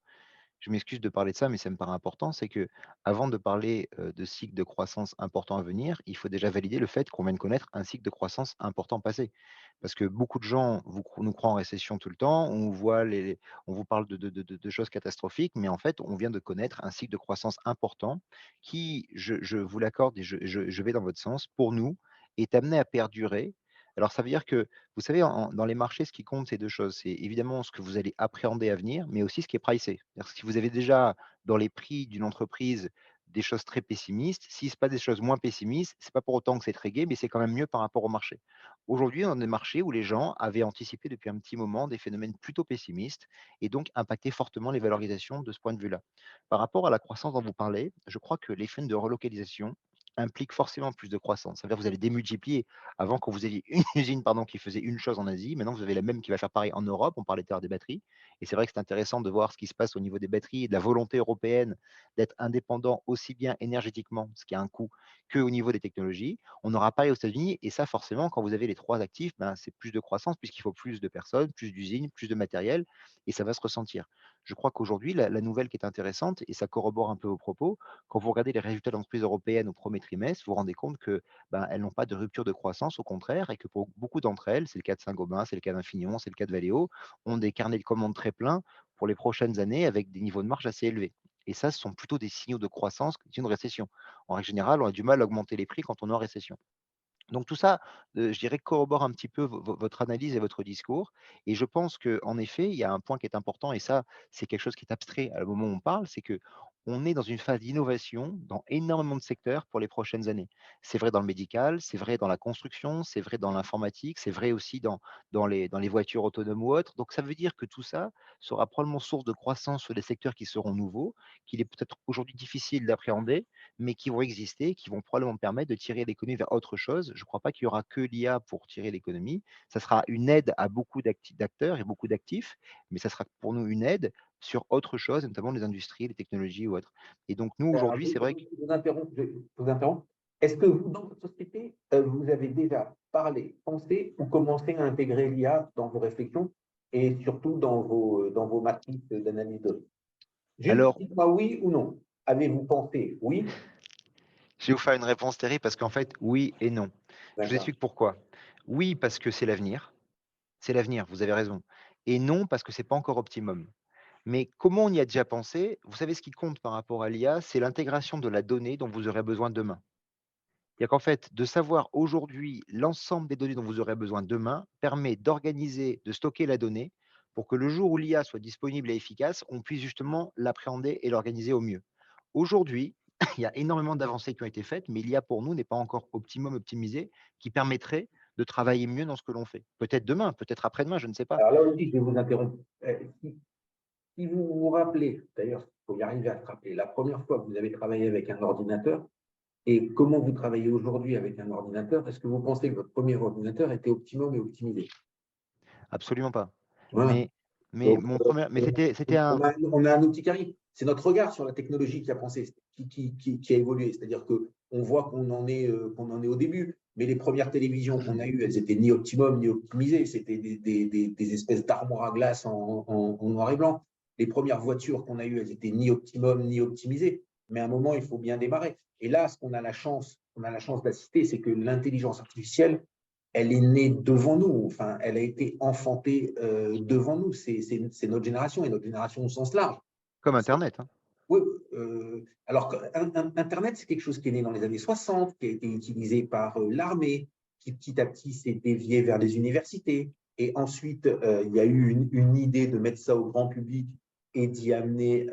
je m'excuse de parler de ça, mais ça me paraît important, c'est que avant de parler de cycle de croissance important à venir, il faut déjà valider le fait qu'on vient de connaître un cycle de croissance important passé. Parce que beaucoup de gens nous croient en récession tout le temps, on vous parle de choses catastrophiques, mais en fait, on vient de connaître un cycle de croissance important qui, je vous l'accorde et je vais dans votre sens, pour nous, est amené à perdurer. Alors, ça veut dire que, vous savez, dans les marchés, ce qui compte, c'est deux choses. C'est évidemment ce que vous allez appréhender à venir, mais aussi ce qui est pricé. C'est-à-dire que si vous avez déjà dans les prix d'une entreprise des choses très pessimistes, s'il se passe des choses moins pessimistes, c'est pas pour autant que c'est très gai, mais c'est quand même mieux par rapport au marché. Aujourd'hui, on a des marchés où les gens avaient anticipé depuis un petit moment des phénomènes plutôt pessimistes et donc impacté fortement les valorisations de ce point de vue-là. Par rapport à la croissance dont vous parlez, je crois que les phénomènes de relocalisation impliquent forcément plus de croissance. Ça veut dire que vous allez démultiplier. Avant, quand vous aviez une usine qui faisait une chose en Asie, maintenant vous avez la même qui va faire pareil en Europe. On parlait tout à l'heure des batteries. Et c'est vrai que c'est intéressant de voir ce qui se passe au niveau des batteries et de la volonté européenne d'être indépendant aussi bien énergétiquement, ce qui a un coût, qu'au niveau des technologies. On aura pareil aux États-Unis. Et ça, forcément, quand vous avez les trois actifs, ben, c'est plus de croissance puisqu'il faut plus de personnes, plus d'usines, plus de matériel. Et ça va se ressentir. Je crois qu'aujourd'hui, la nouvelle qui est intéressante, et ça corrobore un peu vos propos, quand vous regardez les résultats d'entreprises européennes au premier trimestre, vous vous rendez compte que ben, elles n'ont pas de rupture de croissance, au contraire, et que pour beaucoup d'entre elles, c'est le cas de Saint-Gobain, c'est le cas d'Infinion, c'est le cas de Valeo, ont des carnets de commandes très pleins pour les prochaines années avec des niveaux de marge assez élevés. Et ça, ce sont plutôt des signaux de croissance qu'une récession. En règle générale, on a du mal à augmenter les prix quand on est en récession. Donc tout ça, je dirais, corrobore un petit peu votre analyse et votre discours. Et je pense qu'en effet, il y a un point qui est important, et ça, c'est quelque chose qui est abstrait à le moment où on parle, c'est que on est dans une phase d'innovation dans énormément de secteurs pour les prochaines années. C'est vrai dans le médical, c'est vrai dans la construction, c'est vrai dans l'informatique, c'est vrai aussi dans les voitures autonomes ou autres. Donc ça veut dire que tout ça sera probablement source de croissance sur des secteurs qui seront nouveaux, qu'il est peut-être aujourd'hui difficile d'appréhender, mais qui vont exister, qui vont probablement permettre de tirer l'économie vers autre chose. Je ne crois pas qu'il y aura que l'IA pour tirer l'économie. Ça sera une aide à beaucoup d'acteurs et beaucoup d'actifs, mais ça sera pour nous une aide sur autre chose, notamment les industries, les technologies ou autres. Et donc, nous, Alors, aujourd'hui, c'est vrai que… je vous interromps. Est-ce que vous, dans votre société, vous avez déjà parlé, pensé ou commencé à intégrer l'IA dans vos réflexions et surtout dans vos matrices d'analyse de risque? Juste, Alors, dites-moi oui ou non. Avez-vous pensé oui? je vais vous faire une réponse terrible parce qu'en fait, oui et non. Je vous D'accord. explique pourquoi. Oui, parce que c'est l'avenir. C'est l'avenir, vous avez raison. Et non, parce que ce n'est pas encore optimum. Mais comment on y a déjà pensé? Vous savez, ce qui compte par rapport à l'IA, c'est l'intégration de la donnée dont vous aurez besoin demain. C'est-à-dire qu'en fait, de savoir aujourd'hui l'ensemble des données dont vous aurez besoin demain permet d'organiser, de stocker la donnée pour que le jour où l'IA soit disponible et efficace, on puisse justement l'appréhender et l'organiser au mieux. Aujourd'hui, il y a énormément d'avancées qui ont été faites, mais l'IA pour nous n'est pas encore optimum optimisée, qui permettrait de travailler mieux dans ce que l'on fait. Peut-être demain, peut-être après-demain, je ne sais pas. Alors là aussi, je vais vous interrompre. Si vous vous rappelez, d'ailleurs, il faut y arriver à se rappeler, la première fois que vous avez travaillé avec un ordinateur et comment vous travaillez aujourd'hui avec un ordinateur, est-ce que vous pensez que votre premier ordinateur était optimum et optimisé? Absolument pas. Voilà. Mais, mais Donc, mon premier, mais c'était un… on a un outil qui arrive. C'est notre regard sur la technologie qui a pensé, qui a évolué. C'est-à-dire qu'on voit qu'on en est au début. Mais les premières télévisions qu'on a eues, elles n'étaient ni optimum ni optimisées. C'était des espèces d'armoires à glace en noir et blanc. Les premières voitures qu'on a eues, elles étaient ni optimum ni optimisées. Mais à un moment, il faut bien démarrer. Et là, ce qu'on a la chance d'assister, c'est que l'intelligence artificielle, elle est née devant nous, enfin, elle a été enfantée devant nous. C'est notre génération et notre génération au sens large. comme Internet, hein. Oui, alors Internet, c'est quelque chose qui est né dans les années 60, qui a été utilisé par l'armée, qui petit à petit s'est dévié vers les universités. Et ensuite, il y a eu une idée de mettre ça au grand public et d'y amener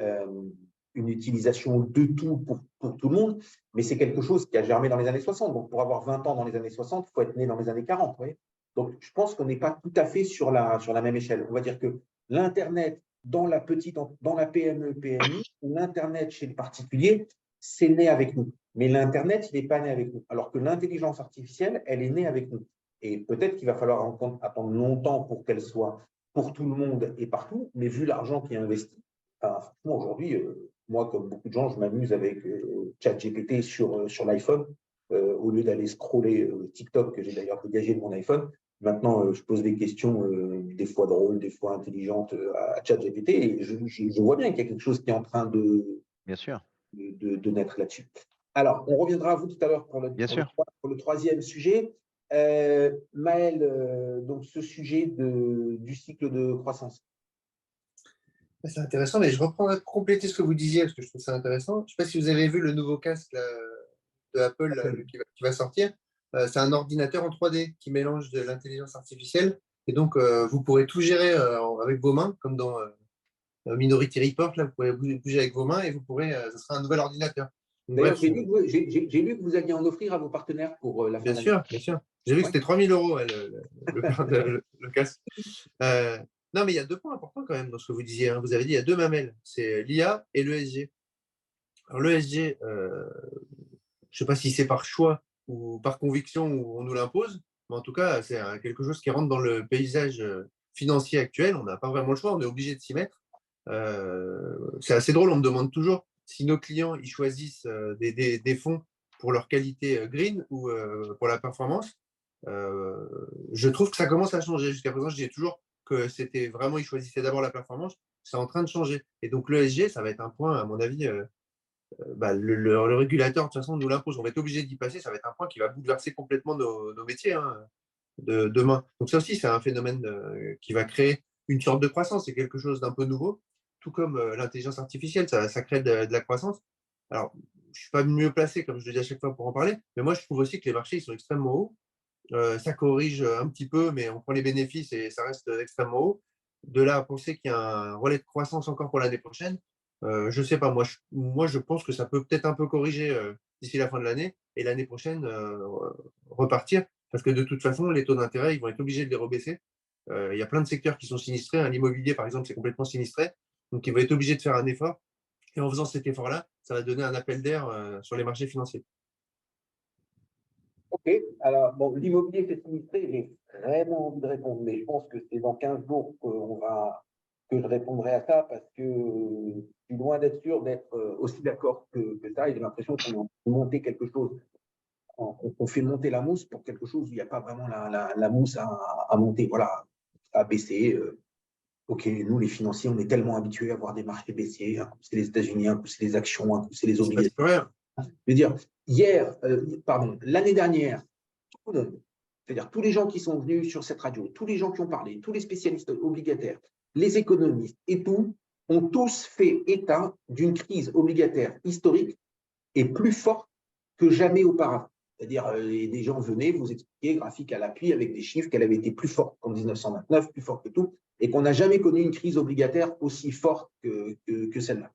une utilisation de tout pour tout le monde. Mais c'est quelque chose qui a germé dans les années 60. Donc, pour avoir 20 ans dans les années 60, il faut être né dans les années 40. Oui. Donc, je pense qu'on n'est pas tout à fait sur la même échelle. On va dire que l'Internet dans la PME, PMI, ou l'Internet chez le particulier, c'est né avec nous. Mais l'Internet, il n'est pas né avec nous. Alors que l'intelligence artificielle, elle est née avec nous. Et peut-être qu'il va falloir attendre longtemps pour qu'elle soit pour tout le monde et partout, mais vu l'argent qui est investi, franchement, aujourd'hui, moi, comme beaucoup de gens, je m'amuse avec ChatGPT sur l'iPhone, au lieu d'aller scroller TikTok, que j'ai d'ailleurs dégagé de mon iPhone. Maintenant, je pose des questions, des fois drôles, des fois intelligentes, à ChatGPT, et je vois bien qu'il y a quelque chose qui est en train Bien sûr, de naître là-dessus. Alors, on reviendra à vous tout à l'heure pour bien sûr. le troisième sujet. Maël, donc ce sujet du cycle de croissance. C'est intéressant, mais je reprends à compléter ce que vous disiez, parce que je trouve ça intéressant. Je ne sais pas si vous avez vu le nouveau casque là, de Apple là, qui va sortir. C'est un ordinateur en 3D qui mélange de l'intelligence artificielle. Et donc, vous pourrez tout gérer avec vos mains, comme dans Minority Report. Là, vous pourrez bouger avec vos mains et vous pourrez, ce sera un nouvel ordinateur. D'ailleurs, j'ai lu que vous alliez en offrir à vos partenaires pour la fin Bien d'année. sûr, bien sûr. J'ai vu que c'était 3 000 € le casque. Non, mais il y a 2 points importants quand même dans ce que vous disiez. Vous avez dit il y a 2 mamelles, c'est l'IA et l'ESG. Alors l'ESG, je ne sais pas si c'est par choix ou par conviction ou on nous l'impose, mais en tout cas, c'est quelque chose qui rentre dans le paysage financier actuel. On n'a pas vraiment le choix, on est obligé de s'y mettre. C'est assez drôle, on me demande toujours si nos clients ils choisissent des fonds pour leur qualité green ou pour la performance. Je trouve que ça commence à changer. Jusqu'à présent, je disais toujours que c'était vraiment, ils choisissaient d'abord la performance. C'est en train de changer. Et donc, l'ESG, ça va être un point, à mon avis, le régulateur, de toute façon, nous l'impose. On va être obligé d'y passer. Ça va être un point qui va bouleverser complètement nos métiers de demain. Donc, ça aussi, c'est un phénomène qui va créer une sorte de croissance. C'est quelque chose d'un peu nouveau, tout comme l'intelligence artificielle. Ça crée de la croissance. Alors, je ne suis pas mieux placé, comme je le dis à chaque fois, pour en parler, mais moi, je trouve aussi que les marchés ils sont extrêmement hauts. Ça corrige un petit peu, mais on prend les bénéfices et ça reste extrêmement haut. De là à penser qu'il y a un relais de croissance encore pour l'année prochaine, je ne sais pas. Moi, je pense que ça peut peut-être un peu corriger d'ici la fin de l'année et l'année prochaine repartir, parce que de toute façon, les taux d'intérêt, ils vont être obligés de les rebaisser. Il y a plein de secteurs qui sont sinistrés. L'immobilier, par exemple, c'est complètement sinistré. Donc, ils vont être obligés de faire un effort. Et en faisant cet effort-là, ça va donner un appel d'air sur les marchés financiers. Ok, alors bon, l'immobilier c'est sinistré, j'ai vraiment envie de répondre, mais je pense que c'est dans 15 jours que je répondrai à ça parce que je suis loin d'être sûr d'être aussi d'accord que ça et j'ai l'impression qu'on est en train de monter quelque chose, on fait monter la mousse pour quelque chose où il n'y a pas vraiment la mousse à monter, voilà, à baisser. Ok, nous les financiers, on est tellement habitués à voir des marchés baissiers, un coup c'est les États-Unis, un coup c'est les actions, un coup c'est les Il ne se passe obligations. plus rien. Je veux dire, l'année dernière, tout le monde, c'est-à-dire tous les gens qui sont venus sur cette radio, tous les gens qui ont parlé, tous les spécialistes obligataires, les économistes et tout, ont tous fait état d'une crise obligataire historique et plus forte que jamais auparavant. C'est-à-dire, des gens venaient vous expliquer, graphique à l'appui, avec des chiffres, qu'elle avait été plus forte qu'en 1929, plus forte que tout, et qu'on n'a jamais connu une crise obligataire aussi forte que celle-là.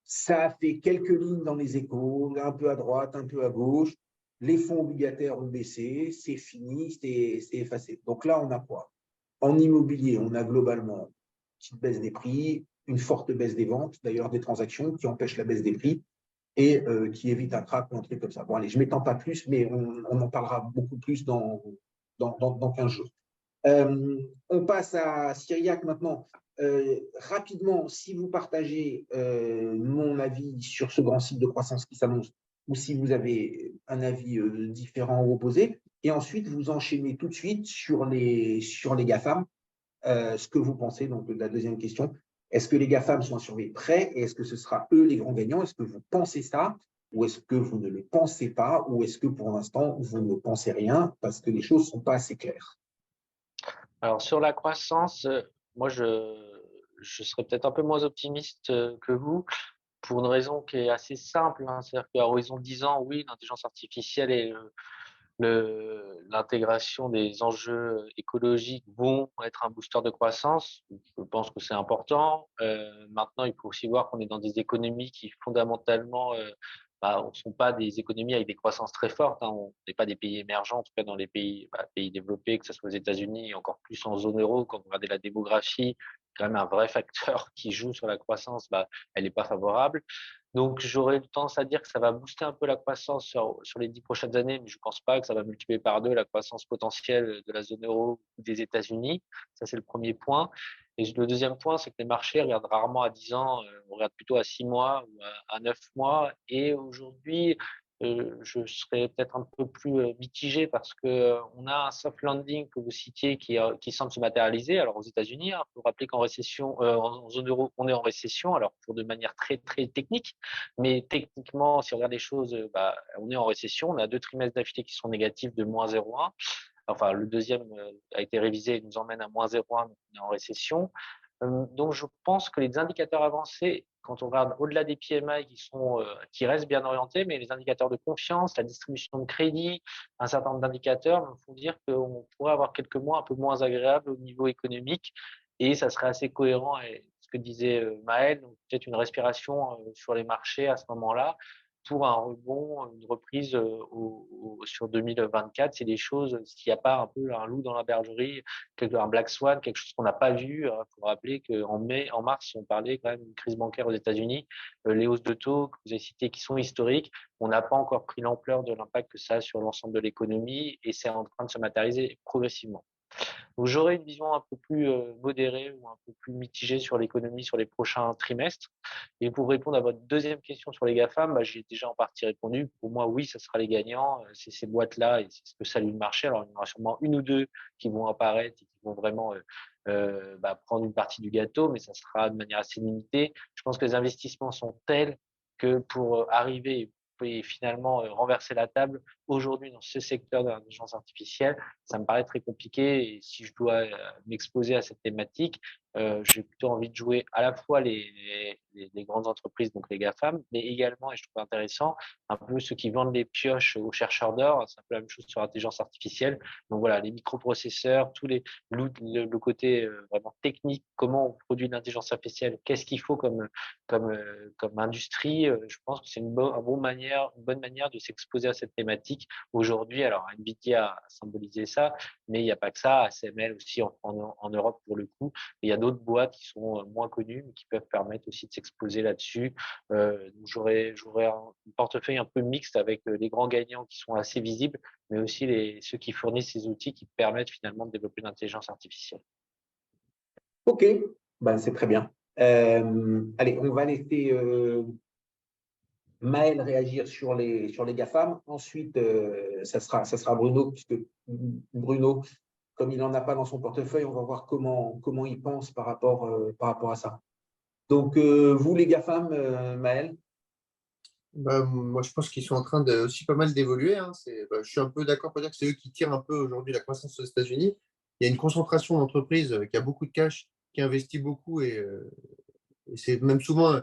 Ça a fait quelques lignes dans les échos, un peu à droite, un peu à gauche. Les fonds obligataires ont baissé, c'est fini, c'est effacé. Donc là, on a quoi? En immobilier, on a globalement une petite baisse des prix, une forte baisse des ventes, d'ailleurs des transactions qui empêchent la baisse des prix et qui évite un crack ou un truc comme ça. Bon, allez, je ne m'étends pas plus, mais on en parlera beaucoup plus dans 15 jours. On passe à Cyriac maintenant. Rapidement, si vous partagez mon avis sur ce grand cycle de croissance qui s'annonce, ou si vous avez un avis différent ou opposé, et ensuite vous enchaînez tout de suite sur les GAFAM, ce que vous pensez donc de la deuxième question. Est-ce que les GAFAM sont à surveiller près et est-ce que ce sera eux les grands gagnants? Est-ce que vous pensez ça ou est-ce que vous ne le pensez pas ou est-ce que pour l'instant vous ne pensez rien parce que les choses ne sont pas assez claires? Alors, sur la croissance, moi, je serais peut-être un peu moins optimiste que vous pour une raison qui est assez simple. C'est-à-dire qu'à horizon 10 ans, oui, l'intelligence artificielle et l'intégration des enjeux écologiques vont être un booster de croissance. Je pense que c'est important. Maintenant, il faut aussi voir qu'on est dans des économies qui fondamentalement on ne sont pas des économies avec des croissances très fortes, hein. On n'est pas des pays émergents, en tout cas dans les pays développés, que ce soit aux États-Unis et encore plus en zone euro. Quand vous regardez la démographie, quand même un vrai facteur qui joue sur la croissance, elle n'est pas favorable. Donc, j'aurais tendance à dire que ça va booster un peu la croissance sur les 10 prochaines années, mais je ne pense pas que ça va multiplier par 2 la croissance potentielle de la zone euro ou des États-Unis. Ça, c'est le premier point. Et le deuxième point, c'est que les marchés regardent rarement à 10 ans, on regarde plutôt à 6 mois ou à 9 mois. Et aujourd'hui, je serais peut-être un peu plus mitigé parce que on a un soft landing que vous citiez qui semble se matérialiser. Alors aux États-Unis, il faut rappeler qu'en récession, en zone euro, on est en récession. Alors pour de manière très très technique, mais techniquement, si on regarde les choses, on est en récession. On a 2 trimestres d'affilée qui sont négatifs de -0,1. Enfin, le deuxième a été révisé et nous emmène à -0,1, donc on est en récession. Donc, je pense que les indicateurs avancés, quand on regarde au-delà des PMI qui restent bien orientés, mais les indicateurs de confiance, la distribution de crédit, un certain nombre d'indicateurs me font dire qu'on pourrait avoir quelques mois un peu moins agréables au niveau économique et ça serait assez cohérent avec ce que disait Maël, donc peut-être une respiration sur les marchés à ce moment-là pour un rebond, une reprise sur 2024. C'est des choses, s'il n'y a pas un peu un loup dans la bergerie, un black swan, quelque chose qu'on n'a pas vu. Il faut rappeler en mars, on parlait quand même d'une crise bancaire aux États-Unis, les hausses de taux que vous avez citées qui sont historiques. On n'a pas encore pris l'ampleur de l'impact que ça a sur l'ensemble de l'économie et c'est en train de se matérialiser progressivement. Donc j'aurais une vision un peu plus modérée ou un peu plus mitigée sur l'économie sur les prochains trimestres. Et pour répondre à votre deuxième question sur les GAFAM, j'ai déjà en partie répondu. Pour moi, oui, ça sera les gagnants. C'est ces boîtes-là et c'est ce que salue le marché. Alors, il y en aura sûrement une ou deux qui vont apparaître et qui vont vraiment prendre une partie du gâteau, mais ça sera de manière assez limitée. Je pense que les investissements sont tels que pour arriver et finalement renverser la table aujourd'hui dans ce secteur de l'intelligence artificielle, ça me paraît très compliqué. Et si je dois m'exposer à cette thématique, j'ai plutôt envie de jouer à la fois les grandes entreprises, donc les GAFAM, mais également, et je trouve intéressant, un peu ceux qui vendent les pioches aux chercheurs d'or. C'est un peu la même chose sur l'intelligence artificielle. Donc voilà, les microprocesseurs, le côté vraiment technique, comment on produit une intelligence artificielle, qu'est-ce qu'il faut comme industrie. Je pense que c'est une bonne manière de s'exposer à cette thématique aujourd'hui. Alors, Nvidia a symbolisé ça, mais il n'y a pas que ça. ASML aussi en Europe pour le coup. Et il y a d'autres boîtes qui sont moins connues, mais qui peuvent permettre aussi de s'exposer là-dessus. Donc j'aurais un portefeuille un peu mixte avec les grands gagnants qui sont assez visibles, mais aussi ceux qui fournissent ces outils qui permettent finalement de développer l'intelligence artificielle. Ok, c'est très bien. Allez, on va laisser Maël réagir sur les GAFAM. Ensuite, ça sera Bruno, puisque Bruno, comme il n'en a pas dans son portefeuille, on va voir comment il pense par rapport à ça. Donc, vous, les GAFAM, Maël? Moi, je pense qu'ils sont en train de aussi pas mal d'évoluer, hein. Je suis un peu d'accord pour dire que c'est eux qui tirent un peu aujourd'hui la croissance aux États-Unis. Il y a une concentration d'entreprises qui a beaucoup de cash, qui investit beaucoup et c'est même souvent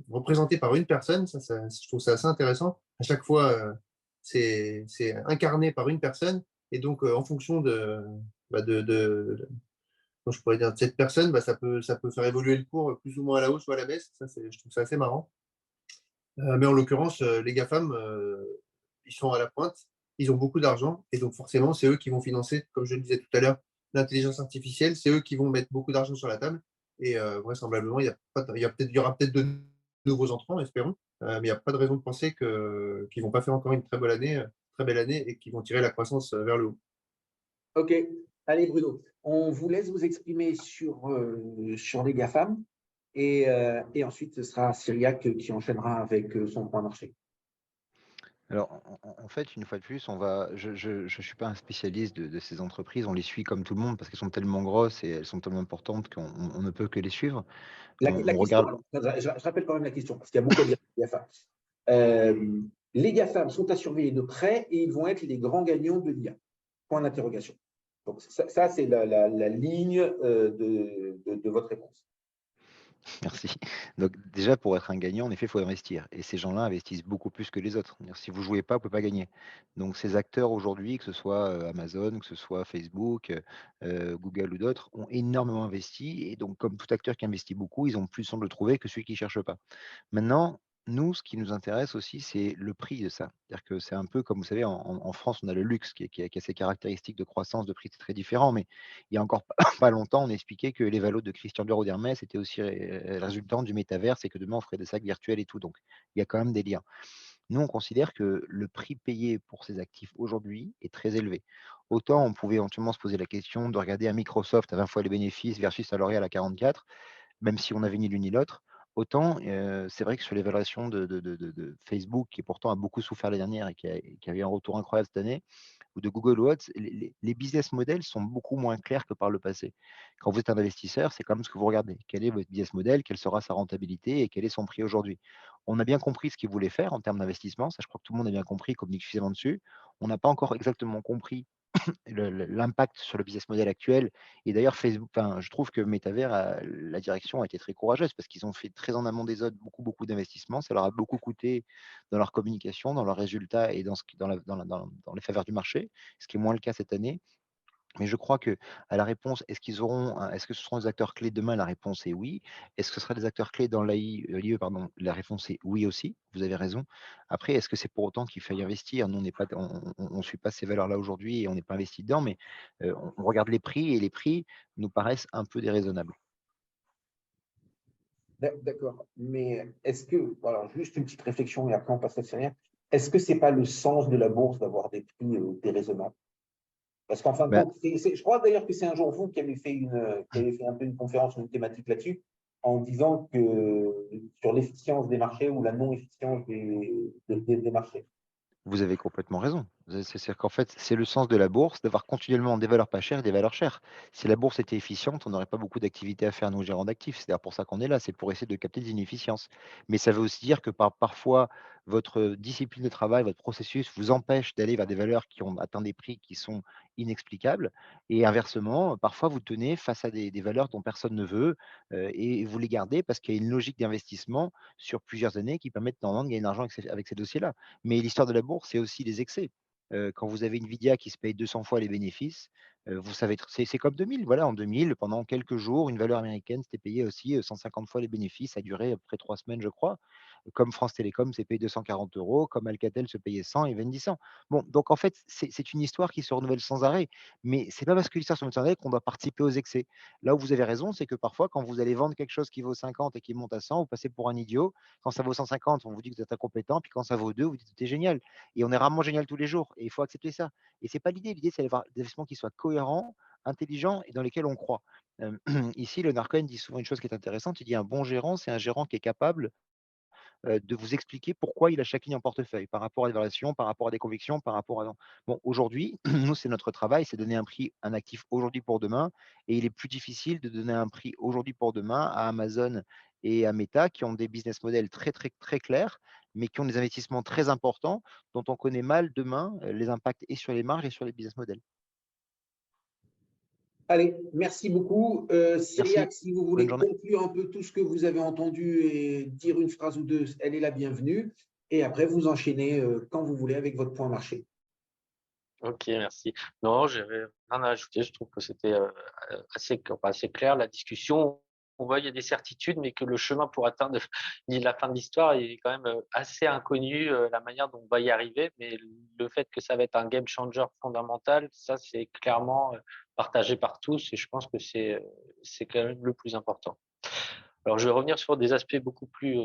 représenté par une personne. Je trouve ça assez intéressant. À chaque fois, c'est incarné par une personne et donc en fonction comment je pourrais dire, de cette personne, ça peut faire évoluer le cours plus ou moins à la hausse ou à la baisse. Je trouve ça assez marrant. Mais en l'occurrence, les GAFAM, ils sont à la pointe, ils ont beaucoup d'argent, et donc forcément, c'est eux qui vont financer, comme je le disais tout à l'heure, l'intelligence artificielle, c'est eux qui vont mettre beaucoup d'argent sur la table, et vraisemblablement, il y aura peut-être de nouveaux entrants, espérons, mais il n'y a pas de raison de penser qu'ils ne vont pas faire encore une très belle année, et qu'ils vont tirer la croissance vers le haut. Ok. Allez, Bruno, on vous laisse vous exprimer sur les GAFAM et ensuite, ce sera Cyriac qui enchaînera avec son point marché. Alors, en fait, une fois de plus, je suis pas un spécialiste de ces entreprises. On les suit comme tout le monde parce qu'elles sont tellement grosses et elles sont tellement importantes qu'on ne peut que les suivre. La On question, regarde. je rappelle quand même la question, parce qu'il y a beaucoup à dire sur les GAFAM. Les GAFAM sont à surveiller de près et ils vont être les grands gagnants de l'IA. Point d'interrogation. Donc, ça c'est la ligne de votre réponse. Merci. Donc déjà, pour être un gagnant, en effet, il faut investir. Et ces gens-là investissent beaucoup plus que les autres. C'est-à-dire, si vous jouez pas, vous pouvez pas gagner. Donc ces acteurs aujourd'hui, que ce soit Amazon, que ce soit Facebook, Google ou d'autres, ont énormément investi. Et donc, comme tout acteur qui investit beaucoup, ils ont plus de chances de le trouver que celui qui cherche pas. Maintenant, Nous, ce qui nous intéresse aussi, c'est le prix de ça. C'est-à-dire que c'est un peu comme, vous savez, en France, on a le luxe qui a ses caractéristiques de croissance, de prix, c'est très différent. Mais il y a encore pas, pas longtemps, on expliquait que les valos de Christian Dior ou d'Hermès étaient aussi résultant du métaverse et que demain, on ferait des sacs virtuels et tout. Donc, il y a quand même des liens. Nous, on considère que le prix payé pour ces actifs aujourd'hui est très élevé. Autant on pouvait éventuellement se poser la question de regarder un Microsoft à 20 fois les bénéfices versus un L'Oréal à 44, même si on avait ni l'une ni l'autre. Autant, c'est vrai que sur l'évaluation de Facebook, qui pourtant a beaucoup souffert l'année dernière et qui a eu un retour incroyable cette année, ou de Google ou autres, les business models sont beaucoup moins clairs que par le passé. Quand vous êtes un investisseur, c'est quand même ce que vous regardez. Quel est votre business model? Quelle sera sa rentabilité et quel est son prix aujourd'hui? On a bien compris ce qu'ils voulaient faire en termes d'investissement. Ça, je crois que tout le monde a bien compris, communique suffisamment dessus. On n'a pas encore exactement compris l'impact sur le business model actuel. Et d'ailleurs, Facebook, enfin, je trouve que Metaver, la direction a été très courageuse parce qu'ils ont fait très en amont des autres beaucoup d'investissements. Ça leur a beaucoup coûté dans leur communication, dans leurs résultats et dans les faveurs du marché, ce qui est moins le cas cette année. Mais je crois que à la réponse, est-ce que ce seront des acteurs clés demain? La réponse est oui. Est-ce que ce sera des acteurs clés dans l'IE, pardon? La réponse est oui aussi, vous avez raison. Après, est-ce que c'est pour autant qu'il faille investir? Nous, on n'est pas on suit pas ces valeurs-là aujourd'hui et on n'est pas investi dedans, mais on regarde les prix et les prix nous paraissent un peu déraisonnables. D'accord. Mais est-ce que, alors juste une petite réflexion et après on passe à rien. Est-ce que c'est pas le sens de la bourse d'avoir des prix déraisonnables? Parce qu'en fin de Bah, compte, je crois d'ailleurs que c'est un jour vous qui avez fait un peu une conférence, une thématique là-dessus, en disant que sur l'efficience des marchés ou la non-efficience des marchés. vous avez complètement raison. C'est-à-dire qu'en fait, c'est le sens de la bourse, d'avoir continuellement des valeurs pas chères et des valeurs chères. Si la bourse était efficiente, on n'aurait pas beaucoup d'activités à faire, nous, gérants d'actifs. C'est d'ailleurs pour ça qu'on est là, c'est pour essayer de capter des inefficiences. Mais ça veut aussi dire que parfois, votre discipline de travail, votre processus vous empêche d'aller vers des valeurs qui ont atteint des prix qui sont inexplicables. Et inversement, parfois, vous tenez face à des valeurs dont personne ne veut et vous les gardez parce qu'il y a une logique d'investissement sur plusieurs années qui permettent normalement de gagner de l'argent avec ces dossiers-là. Mais l'histoire de la bourse, c'est aussi les excès. Quand vous avez Nvidia qui se paye 200 fois les bénéfices, vous savez c'est comme 2000, voilà, en 2000, pendant quelques jours, une valeur américaine s'était payée aussi, 150 fois les bénéfices. Ça a duré à peu près 3 semaines, je crois. Comme France Télécom s'est payé 240 €, comme Alcatel se payait 100 et Vivendi 100. Bon, donc en fait, c'est une histoire qui se renouvelle sans arrêt. Mais c'est pas parce que l'histoire se renouvelle sans arrêt qu'on doit participer aux excès. Là où vous avez raison, c'est que parfois, quand vous allez vendre quelque chose qui vaut 50 et qui monte à 100, vous passez pour un idiot. Quand ça vaut 150, on vous dit que vous êtes incompétent, puis quand ça vaut 2, vous dites que c'est génial. Et on est rarement génial tous les jours. Et il faut accepter ça. Et c'est pas l'idée. L'idée, c'est d'avoir des investissements qui soient cohérents, intelligents et dans lesquels on croit. Ici, Leonard Cohen dit souvent une chose qui est intéressante. Il dit un bon gérant, c'est un gérant qui est capable de vous expliquer pourquoi il a chaque ligne en portefeuille, par rapport à des variations, par rapport à des convictions, par rapport à. Bon, aujourd'hui, nous, c'est notre travail, c'est donner un prix, un actif aujourd'hui pour demain. Et il est plus difficile de donner un prix aujourd'hui pour demain à Amazon et à Meta qui ont des business models très clairs, mais qui ont des investissements très importants dont on connaît mal demain les impacts et sur les marges et sur les business models. Allez, merci beaucoup. Merci. Cyriac, si vous Bonne voulez journée. conclure un peu tout ce que vous avez entendu et dire une phrase ou deux, elle est la bienvenue. Et après, vous enchaînez quand vous voulez avec votre point marché. Ok, merci. Non, j'avais rien à ajouter. Je trouve que c'était assez clair la discussion. On voit il y a des certitudes, mais que le chemin pour atteindre la fin de l'histoire est quand même assez inconnu, la manière dont on va y arriver. Mais le fait que ça va être un game changer fondamental, ça c'est clairement partagé par tous, et je pense que c'est quand même le plus important. Alors, je vais revenir sur des aspects beaucoup plus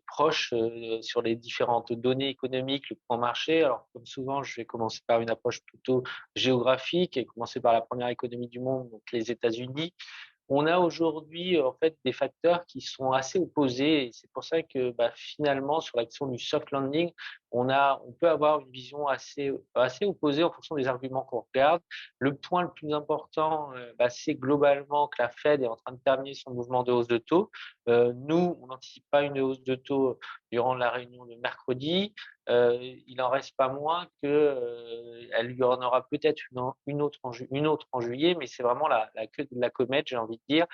proches, sur les différentes données économiques, le point marché. Alors, comme souvent, je vais commencer par une approche plutôt géographique et commencer par la première économie du monde, donc les États-Unis. On a aujourd'hui en fait des facteurs qui sont assez opposés, et c'est pour ça que finalement sur la question du soft landing, on peut avoir une vision assez opposée en fonction des arguments qu'on regarde. Le point le plus important, c'est globalement que la Fed est en train de terminer son mouvement de hausse de taux. Nous, on n'anticipe pas une hausse de taux durant la réunion de mercredi. Il n'en reste pas moins qu'elle y en aura peut-être une autre en juillet, mais c'est vraiment la queue de la comète, j'ai envie de dire.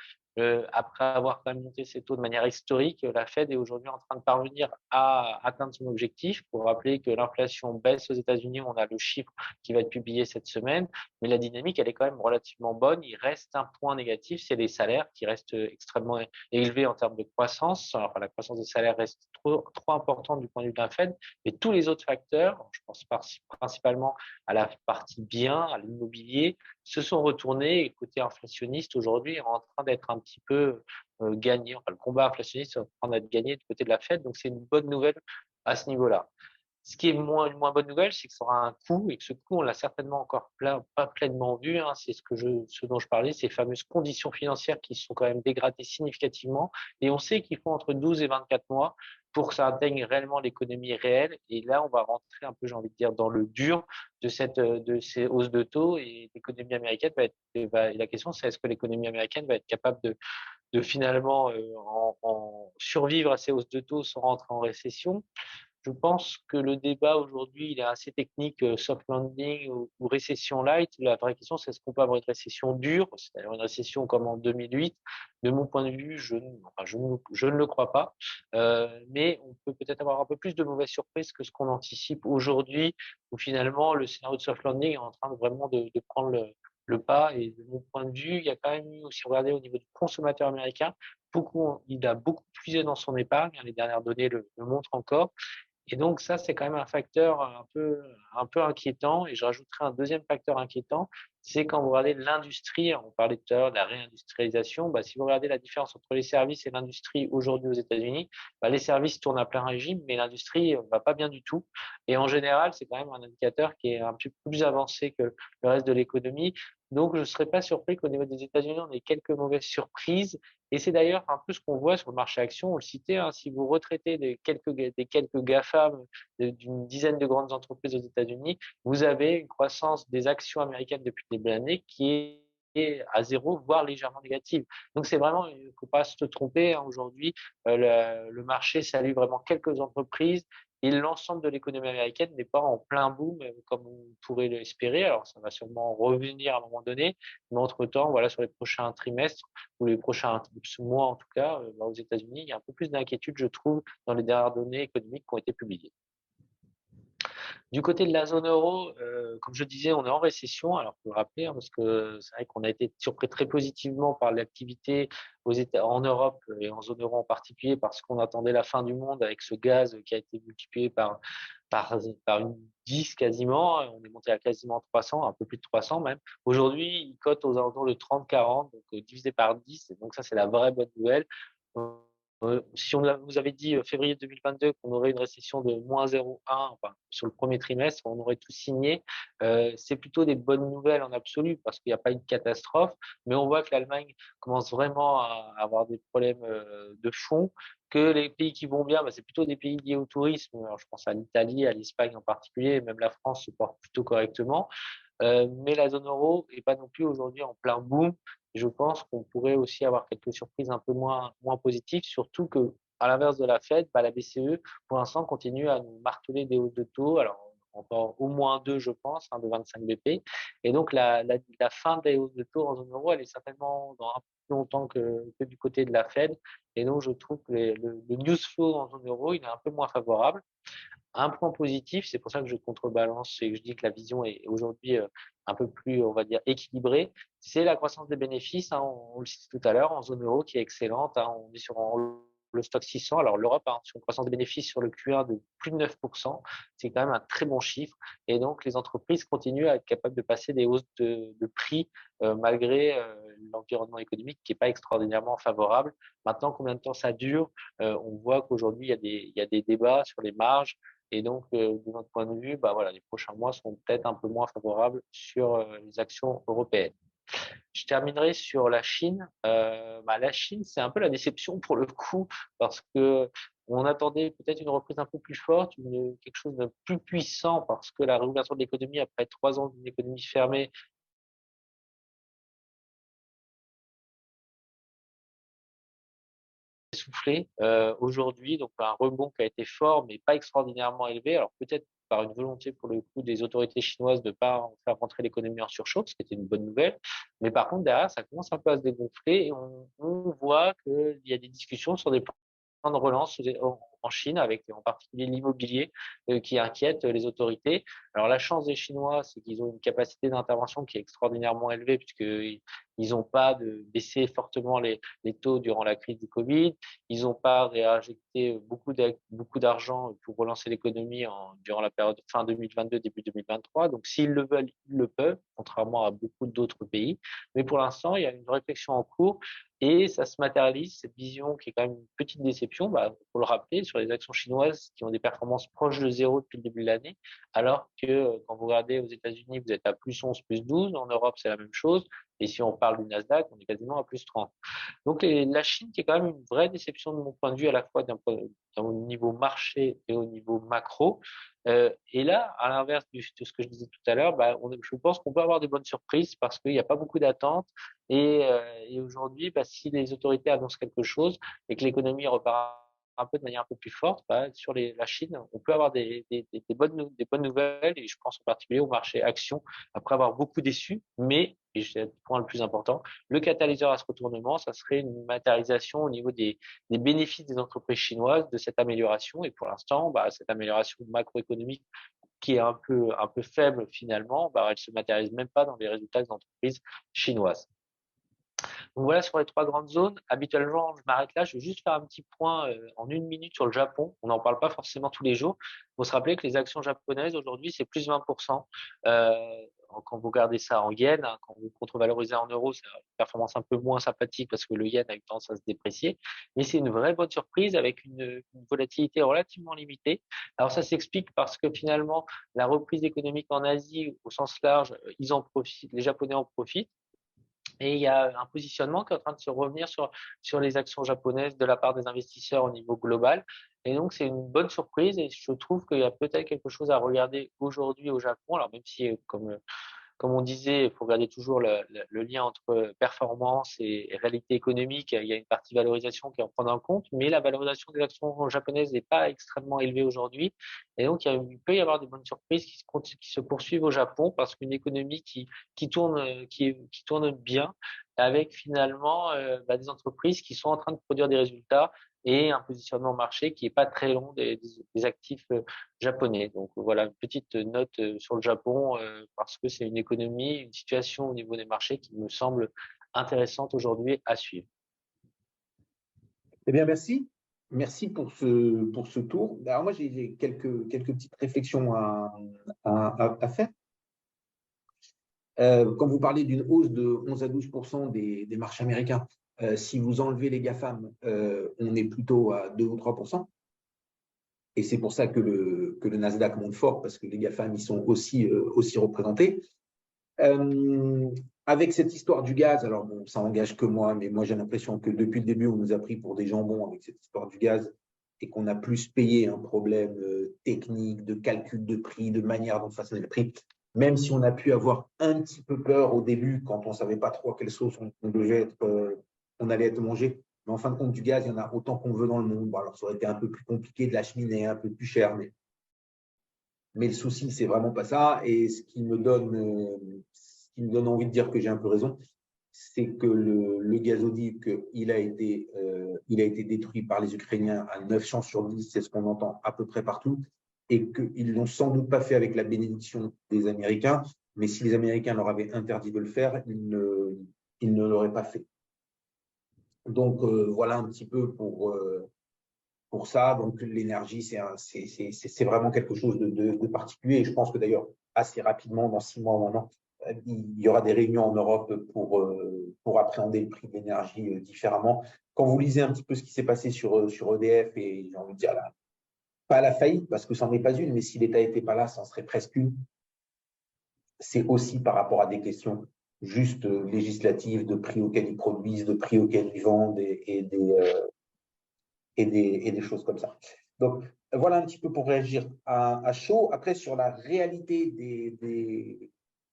Après avoir quand même monté ses taux de manière historique, la Fed est aujourd'hui en train de parvenir à atteindre son objectif. Pour rappeler que l'inflation baisse aux États-Unis, on a le chiffre qui va être publié cette semaine, mais la dynamique, elle est quand même relativement bonne. Il reste un point négatif, c'est les salaires qui restent extrêmement élevés en termes de croissance. Alors, la croissance des salaires reste trop importante du point de vue de la Fed, mais tous les autres facteurs, je pense principalement à la partie biens, à l'immobilier, se sont retournés et côté inflationniste aujourd'hui est en train d'être un petit peu gagné. Enfin, le combat inflationniste est en train d'être gagné du côté de la Fed, donc c'est une bonne nouvelle à ce niveau-là. Ce qui est une moins bonne nouvelle, c'est que ça aura un coût et que ce coût, on l'a certainement encore pas pleinement vu. Hein. C'est ce dont je parlais, ces fameuses conditions financières qui sont quand même dégradées significativement. Et on sait qu'il faut entre 12 et 24 mois pour que ça atteigne réellement l'économie réelle. Et là, on va rentrer un peu, j'ai envie de dire, dans le dur de ces hausses de taux et l'économie américaine et la question, c'est est-ce que l'économie américaine va être capable de finalement en survivre à ces hausses de taux sans rentrer en récession. Je pense que le débat aujourd'hui, il est assez technique, soft landing ou récession light. La vraie question, c'est est-ce qu'on peut avoir une récession dure, c'est-à-dire une récession comme en 2008. De mon point de vue, je ne le crois pas. Mais on peut peut-être avoir un peu plus de mauvaises surprises que ce qu'on anticipe aujourd'hui, où finalement le scénario de soft landing est en train vraiment de prendre le pas. Et de mon point de vue, il y a quand même eu, si vous regardez au niveau du consommateur américain, il a beaucoup puisé dans son épargne. Les dernières données le montrent encore. Et donc ça, c'est quand même un facteur un peu inquiétant. Et je rajouterai un deuxième facteur inquiétant, c'est quand vous regardez l'industrie, on parlait tout à l'heure de la réindustrialisation, si vous regardez la différence entre les services et l'industrie aujourd'hui aux États-Unis, les services tournent à plein régime, mais l'industrie va pas bien du tout. Et en général, c'est quand même un indicateur qui est un petit peu plus avancé que le reste de l'économie. Donc, je ne serais pas surpris qu'au niveau des États-Unis, on ait quelques mauvaises surprises. Et c'est d'ailleurs un peu ce qu'on voit sur le marché action. On le citait, hein, si vous retraitez des quelques GAFAM d'une dizaine de grandes entreprises aux États-Unis, vous avez une croissance des actions américaines depuis le début de l'année qui est à zéro, voire légèrement négative. Donc c'est vraiment, il ne faut pas se tromper. Hein, aujourd'hui, le marché salue vraiment quelques entreprises et l'ensemble de l'économie américaine n'est pas en plein boom comme on pourrait l'espérer. Alors ça va sûrement revenir à un moment donné, mais entre-temps, voilà, sur les prochains trimestres ou les prochains mois en tout cas, aux États-Unis, il y a un peu plus d'inquiétude, je trouve, dans les dernières données économiques qui ont été publiées. Du côté de la zone euro, comme je disais, on est en récession. Alors, faut le rappeler, hein, parce que c'est vrai qu'on a été surpris très positivement par l'activité en Europe et en zone euro en particulier, parce qu'on attendait la fin du monde avec ce gaz qui a été multiplié par une 10 quasiment. On est monté à quasiment 300, un peu plus de 300 même. Aujourd'hui, il cote aux alentours de 30-40, donc divisé par 10. Et donc ça, c'est la vraie bonne nouvelle. Si on vous avait dit février 2022 qu'on aurait une récession de moins 0,1 enfin, sur le premier trimestre, on aurait tout signé. C'est plutôt des bonnes nouvelles en absolu parce qu'il n'y a pas une catastrophe, mais on voit que l'Allemagne commence vraiment à avoir des problèmes de fond, que les pays qui vont bien, c'est plutôt des pays liés au tourisme. Alors, je pense à l'Italie, à l'Espagne en particulier, même la France se porte plutôt correctement. Mais la zone euro n'est pas non plus aujourd'hui en plein boom. Et je pense qu'on pourrait aussi avoir quelques surprises un peu moins positives, surtout que, à l'inverse de la Fed, la BCE, pour l'instant, continue à nous marteler des hausses de taux. Alors, encore au moins deux, je pense, de 25 BP. Et donc, la fin des hausses de taux en zone euro, elle est certainement dans un peu plus longtemps que du côté de la Fed. Et donc, je trouve que le news flow en zone euro, il est un peu moins favorable. Un point positif, c'est pour ça que je contrebalance et que je dis que la vision est aujourd'hui un peu plus, on va dire, équilibrée, c'est la croissance des bénéfices. Hein, on le citait tout à l'heure, en zone euro qui est excellente. Hein, on est sur le stock 600. Alors l'Europe a sur une croissance des bénéfices sur le Q1 de plus de 9%. C'est quand même un très bon chiffre. Et donc les entreprises continuent à être capables de passer des hausses de prix malgré l'environnement économique qui n'est pas extraordinairement favorable. Maintenant, combien de temps ça dure On voit qu'aujourd'hui, il y a des débats sur les marges. Et donc, de notre point de vue, les prochains mois sont peut-être un peu moins favorables sur les actions européennes. Je terminerai sur la Chine. La Chine, c'est un peu la déception pour le coup, parce que on attendait peut-être une reprise un peu plus forte, quelque chose de plus puissant, parce que la réouverture de l'économie après 3 ans d'une économie fermée essoufflé aujourd'hui, donc un rebond qui a été fort mais pas extraordinairement élevé. Alors peut-être par une volonté pour le coup des autorités chinoises de ne pas faire rentrer l'économie en surchauffe, ce qui était une bonne nouvelle. Mais par contre, derrière, ça commence un peu à se dégonfler et on voit qu'il y a des discussions sur des plans de relance en Chine, avec en particulier l'immobilier qui inquiète les autorités. Alors la chance des Chinois, c'est qu'ils ont une capacité d'intervention qui est extraordinairement élevée puisqu'ils n'ont pas baissé fortement les taux durant la crise du Covid. Ils n'ont pas réinjecté beaucoup d'argent pour relancer l'économie durant la période fin 2022, début 2023. Donc s'ils le veulent, ils le peuvent, contrairement à beaucoup d'autres pays. Mais pour l'instant, il y a une réflexion en cours et ça se matérialise, cette vision qui est quand même une petite déception, pour le rappeler, sur les actions chinoises qui ont des performances proches de zéro depuis le début de l'année, alors que quand vous regardez aux États-Unis, vous êtes à plus 11, plus 12, en Europe, c'est la même chose, et si on parle du Nasdaq, on est quasiment à plus 30. Donc la Chine, qui est quand même une vraie déception de mon point de vue, à la fois au niveau marché et au niveau macro. Et là, à l'inverse de ce que je disais tout à l'heure, je pense qu'on peut avoir des bonnes surprises parce qu'il n'y a pas beaucoup d'attentes. Et aujourd'hui, si les autorités annoncent quelque chose et que l'économie repart un peu de manière un peu plus forte, sur la Chine, on peut avoir des bonnes nouvelles, et je pense en particulier au marché action, après avoir beaucoup déçu, mais, et c'est le point le plus important, le catalyseur à ce retournement, ça serait une matérialisation au niveau des bénéfices des entreprises chinoises de cette amélioration. Et pour l'instant, cette amélioration macroéconomique qui est un peu faible finalement, elle se matérialise même pas dans les résultats des entreprises chinoises. Donc voilà sur les trois grandes zones. Habituellement, je m'arrête là. Je vais juste faire un petit point en 1 minute sur le Japon. On n'en parle pas forcément tous les jours. Il faut se rappeler que les actions japonaises aujourd'hui, c'est plus 20%. Quand vous regardez ça en yen, quand vous contrevalorisez en euros, c'est une performance un peu moins sympathique parce que le yen a eu tendance à se déprécier. Mais c'est une vraie bonne surprise avec une volatilité relativement limitée. Alors ça s'explique parce que finalement, la reprise économique en Asie, au sens large, ils en profitent, les Japonais en profitent. Et il y a un positionnement qui est en train de se revenir sur les actions japonaises de la part des investisseurs au niveau global. Et donc, c'est une bonne surprise et je trouve qu'il y a peut-être quelque chose à regarder aujourd'hui au Japon. Alors, même si, comme on disait, il faut regarder toujours le lien entre performance et réalité économique. Il y a une partie valorisation qui est à prendre en compte, mais la valorisation des actions japonaises n'est pas extrêmement élevée aujourd'hui. Et donc, il peut y avoir des bonnes surprises qui se poursuivent au Japon parce qu'une économie qui tourne bien, avec finalement des entreprises qui sont en train de produire des résultats et un positionnement marché qui est pas très long des actifs japonais. Donc voilà, une petite note sur le Japon parce que c'est une économie, une situation au niveau des marchés qui me semble intéressante aujourd'hui à suivre. Eh bien, merci. Merci pour ce tour. Alors moi, j'ai quelques petites réflexions à faire. Quand vous parlez d'une hausse de 11 à 12% des marchés américains, si vous enlevez les GAFAM, on est plutôt à 2 ou 3%. Et c'est pour ça que le Nasdaq monte fort, parce que les GAFAM ils sont aussi représentés. Avec cette histoire du gaz, alors bon, ça n'engage que moi, mais moi j'ai l'impression que depuis le début, on nous a pris pour des jambons avec cette histoire du gaz et qu'on a plus payé un problème technique, de calcul de prix, de manière dont façonner le prix. Même si on a pu avoir un petit peu peur au début, quand on ne savait pas trop à quelle sauce on allait être mangé. Mais en fin de compte, du gaz, il y en a autant qu'on veut dans le monde. Bon, alors, ça aurait été un peu plus compliqué de l'acheminer, un peu plus cher. Mais le souci, c'est vraiment pas ça. Et ce qui me donne envie de dire que j'ai un peu raison, c'est que le gazoduc, il a été détruit par les Ukrainiens à 9 chances sur 10, c'est ce qu'on entend à peu près partout, et qu'ils ne l'ont sans doute pas fait avec la bénédiction des Américains, mais si les Américains leur avaient interdit de le faire, ils ne l'auraient pas fait. Donc, voilà un petit peu pour ça. Donc, l'énergie, c'est vraiment quelque chose de particulier. Et je pense que d'ailleurs, assez rapidement, dans 6 mois ou 1 an, il y aura des réunions en Europe pour appréhender le prix de l'énergie différemment. Quand vous lisez un petit peu ce qui s'est passé sur EDF, et j'ai envie de dire, là, pas la faillite, parce que ça n'en est pas une, mais si l'État n'était pas là, ça en serait presque une. C'est aussi par rapport à des questions juste législatives, de prix auxquels ils produisent, de prix auxquels ils vendent et des choses comme ça. Donc, voilà un petit peu pour réagir à chaud. Après, sur la réalité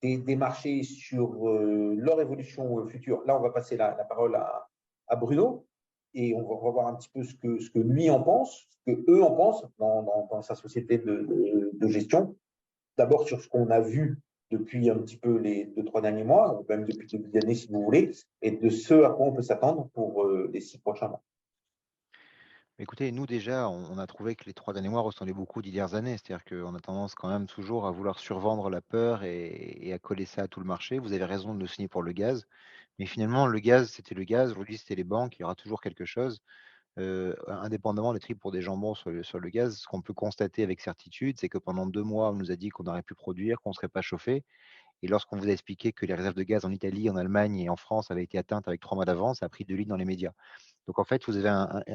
des marchés, sur leur évolution future, là, on va passer la parole à Bruno. et on va voir un petit peu ce que lui en pense, ce qu'eux en pensent dans sa société de gestion. D'abord sur ce qu'on a vu depuis un petit peu les 2-3 derniers mois, ou même depuis le début de l'année si vous voulez, et de ce à quoi on peut s'attendre pour les 6 prochains mois. Écoutez, nous déjà, on a trouvé que les 3 derniers mois ressemblaient beaucoup d'hier années. C'est-à-dire qu'on a tendance quand même toujours à vouloir survendre la peur et à coller ça à tout le marché. Vous avez raison de le signer pour le gaz, mais finalement, le gaz, c'était le gaz. Aujourd'hui, c'était les banques. Il y aura toujours quelque chose. Indépendamment des tripes pour des jambons sur le gaz, ce qu'on peut constater avec certitude, c'est que pendant 2 mois, on nous a dit qu'on aurait pu produire, qu'on ne serait pas chauffé. Et lorsqu'on vous a expliqué que les réserves de gaz en Italie, en Allemagne et en France avaient été atteintes avec 3 mois d'avance, ça a pris 2 lignes dans les médias. Donc en fait, vous avez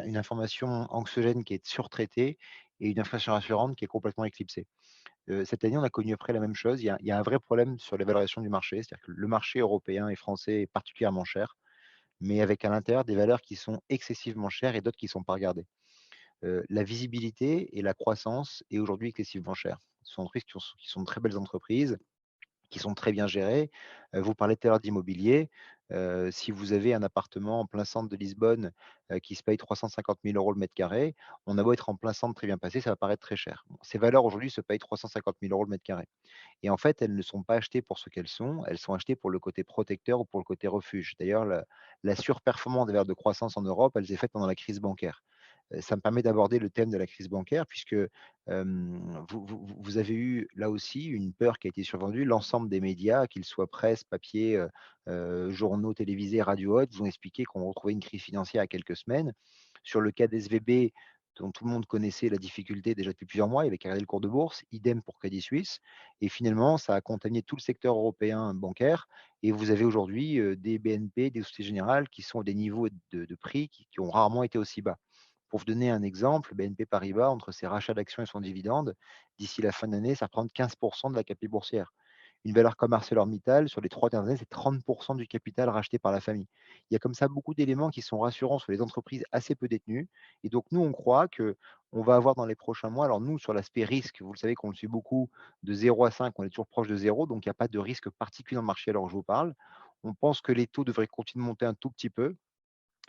une information anxiogène qui est surtraitée et une information rassurante qui est complètement éclipsée. Cette année, on a connu après la même chose. Il y a un vrai problème sur l'évaluation du marché. C'est-à-dire que le marché européen et français est particulièrement cher, mais avec à l'intérieur des valeurs qui sont excessivement chères et d'autres qui ne sont pas regardées. La visibilité et la croissance est aujourd'hui excessivement chère. Ce sont entreprises qui sont de très belles entreprises, qui sont très bien gérées. Vous parlez tout à l'heure d'immobilier. Si vous avez un appartement en plein centre de Lisbonne, qui se paye 350 000 € le mètre carré, on a beau être en plein centre très bien placé, ça va paraître très cher. Bon, ces valeurs aujourd'hui se payent 350 000 € le mètre carré. Et en fait, elles ne sont pas achetées pour ce qu'elles sont, elles sont achetées pour le côté protecteur ou pour le côté refuge. D'ailleurs, la surperformance des valeurs de croissance en Europe, elle s'est faite pendant la crise bancaire. Ça me permet d'aborder le thème de la crise bancaire puisque vous avez eu là aussi une peur qui a été survendue. L'ensemble des médias, qu'ils soient presse, papier, journaux télévisés, radio haute, vous ont expliqué qu'on retrouvait une crise financière à quelques semaines. Sur le cas d'SVB, dont tout le monde connaissait la difficulté déjà depuis plusieurs mois, il y avait qu'à regarder le cours de bourse, idem pour Crédit Suisse. Et finalement, ça a contaminé tout le secteur européen bancaire. Et vous avez aujourd'hui des BNP, des Sociétés Générales qui sont à des niveaux de prix qui ont rarement été aussi bas. Pour vous donner un exemple, BNP Paribas, entre ses rachats d'actions et son dividende, d'ici la fin d'année, ça représente 15% de la capitale boursière. Une valeur comme ArcelorMittal, sur les 3 dernières années, c'est 30% du capital racheté par la famille. Il y a comme ça beaucoup d'éléments qui sont rassurants sur les entreprises assez peu détenues. Et donc, nous, on croit qu'on va avoir dans les prochains mois, alors nous, sur l'aspect risque, vous le savez qu'on le suit beaucoup, de 0 à 5, on est toujours proche de 0, donc il n'y a pas de risque particulier dans le marché alors que je vous parle. On pense que les taux devraient continuer de monter un tout petit peu.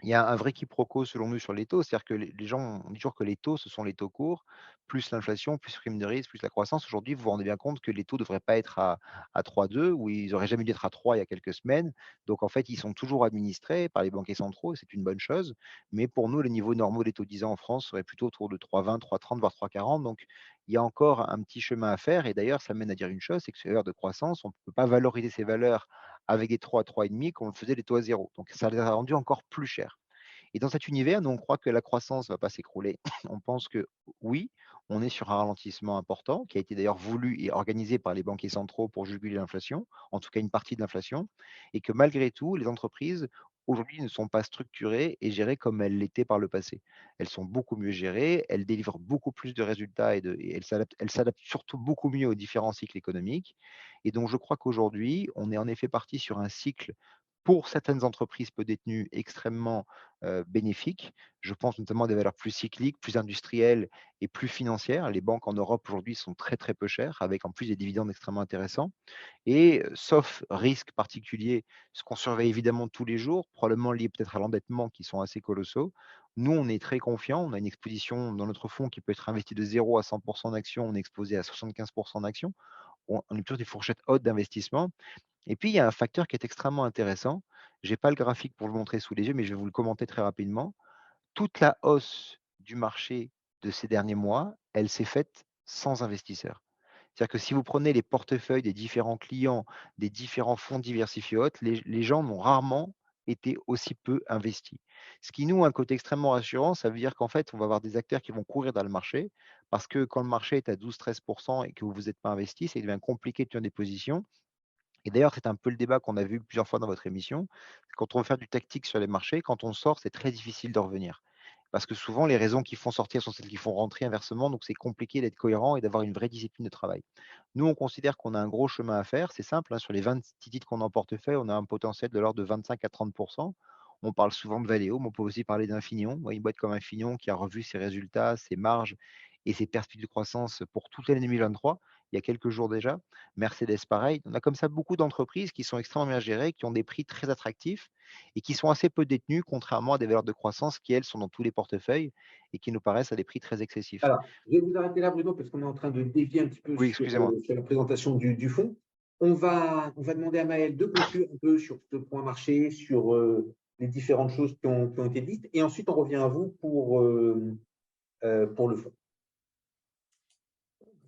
Il y a un vrai quiproquo selon nous sur les taux, c'est-à-dire que les gens on dit toujours que les taux, ce sont les taux courts, plus l'inflation, plus prime de risque, plus la croissance. Aujourd'hui, vous vous rendez bien compte que les taux ne devraient pas être à 3,2 ou ils n'auraient jamais dû être à 3 il y a quelques semaines. Donc en fait, ils sont toujours administrés par les banquiers centraux, c'est une bonne chose. Mais pour nous, les niveaux normaux des taux 10 ans en France seraient plutôt autour de 3,20, 3,30, voire 3,40. Donc il y a encore un petit chemin à faire. Et d'ailleurs, ça mène à dire une chose, c'est que ces valeurs de croissance, on ne peut pas valoriser ces valeurs avec des 3 à 3,5 comme on le faisait les taux à zéro. Donc ça les a rendus encore plus chers. Et dans cet univers, nous, on croit que la croissance ne va pas s'écrouler. On pense que oui, on est sur un ralentissement important, qui a été d'ailleurs voulu et organisé par les banquiers centraux pour juguler l'inflation, en tout cas une partie de l'inflation, et que malgré tout, les entreprises aujourd'hui ne sont pas structurées et gérées comme elles l'étaient par le passé. Elles sont beaucoup mieux gérées, elles délivrent beaucoup plus de résultats et elles s'adaptent surtout beaucoup mieux aux différents cycles économiques. Et donc, je crois qu'aujourd'hui, on est en effet parti sur un cycle pour certaines entreprises peu détenues extrêmement bénéfiques. Je pense notamment à des valeurs plus cycliques, plus industrielles et plus financières. Les banques en Europe aujourd'hui sont très très peu chères, avec en plus des dividendes extrêmement intéressants. Et sauf risque particulier, ce qu'on surveille évidemment tous les jours, probablement lié peut-être à l'endettement qui sont assez colossaux. Nous, on est très confiants. On a une exposition dans notre fonds qui peut être investie de 0 à 100% d'actions. On est exposé à 75% d'actions. On est plutôt des fourchettes hautes d'investissement. Et puis, il y a un facteur qui est extrêmement intéressant. Je n'ai pas le graphique pour le montrer sous les yeux, mais je vais vous le commenter très rapidement. Toute la hausse du marché de ces derniers mois, elle s'est faite sans investisseurs. C'est-à-dire que si vous prenez les portefeuilles des différents clients, des différents fonds diversifiés autres, les gens n'ont rarement été aussi peu investis. Ce qui nous a un côté extrêmement rassurant, ça veut dire qu'en fait, on va avoir des acteurs qui vont courir dans le marché, parce que quand le marché est à 12-13% et que vous n'êtes pas investi, ça devient compliqué de tenir des positions. Et d'ailleurs, c'est un peu le débat qu'on a vu plusieurs fois dans votre émission. Quand on veut faire du tactique sur les marchés, quand on sort, c'est très difficile de revenir. Parce que souvent, les raisons qui font sortir sont celles qui font rentrer inversement. Donc, c'est compliqué d'être cohérent et d'avoir une vraie discipline de travail. Nous, on considère qu'on a un gros chemin à faire. C'est simple, hein, sur les 20 titres qu'on a en portefeuille, on a un potentiel de l'ordre de 25 à 30%. On parle souvent de Valeo, mais on peut aussi parler d'Infinion. Une boîte comme Infineon qui a revu ses résultats, ses marges et ses perspectives de croissance pour toute l'année 2023, il y a quelques jours déjà. Mercedes, pareil. On a comme ça beaucoup d'entreprises qui sont extrêmement bien gérées, qui ont des prix très attractifs et qui sont assez peu détenues, contrairement à des valeurs de croissance qui, elles, sont dans tous les portefeuilles et qui nous paraissent à des prix très excessifs. Alors, je vais vous arrêter là, Bruno, parce qu'on est en train de dévier un petit peu Oui, excusez-moi. sur la présentation du fonds. On va demander à Maël de conclure un peu sur ce point marché, sur les différentes choses qui ont été dites, et ensuite on revient à vous pour le fonds.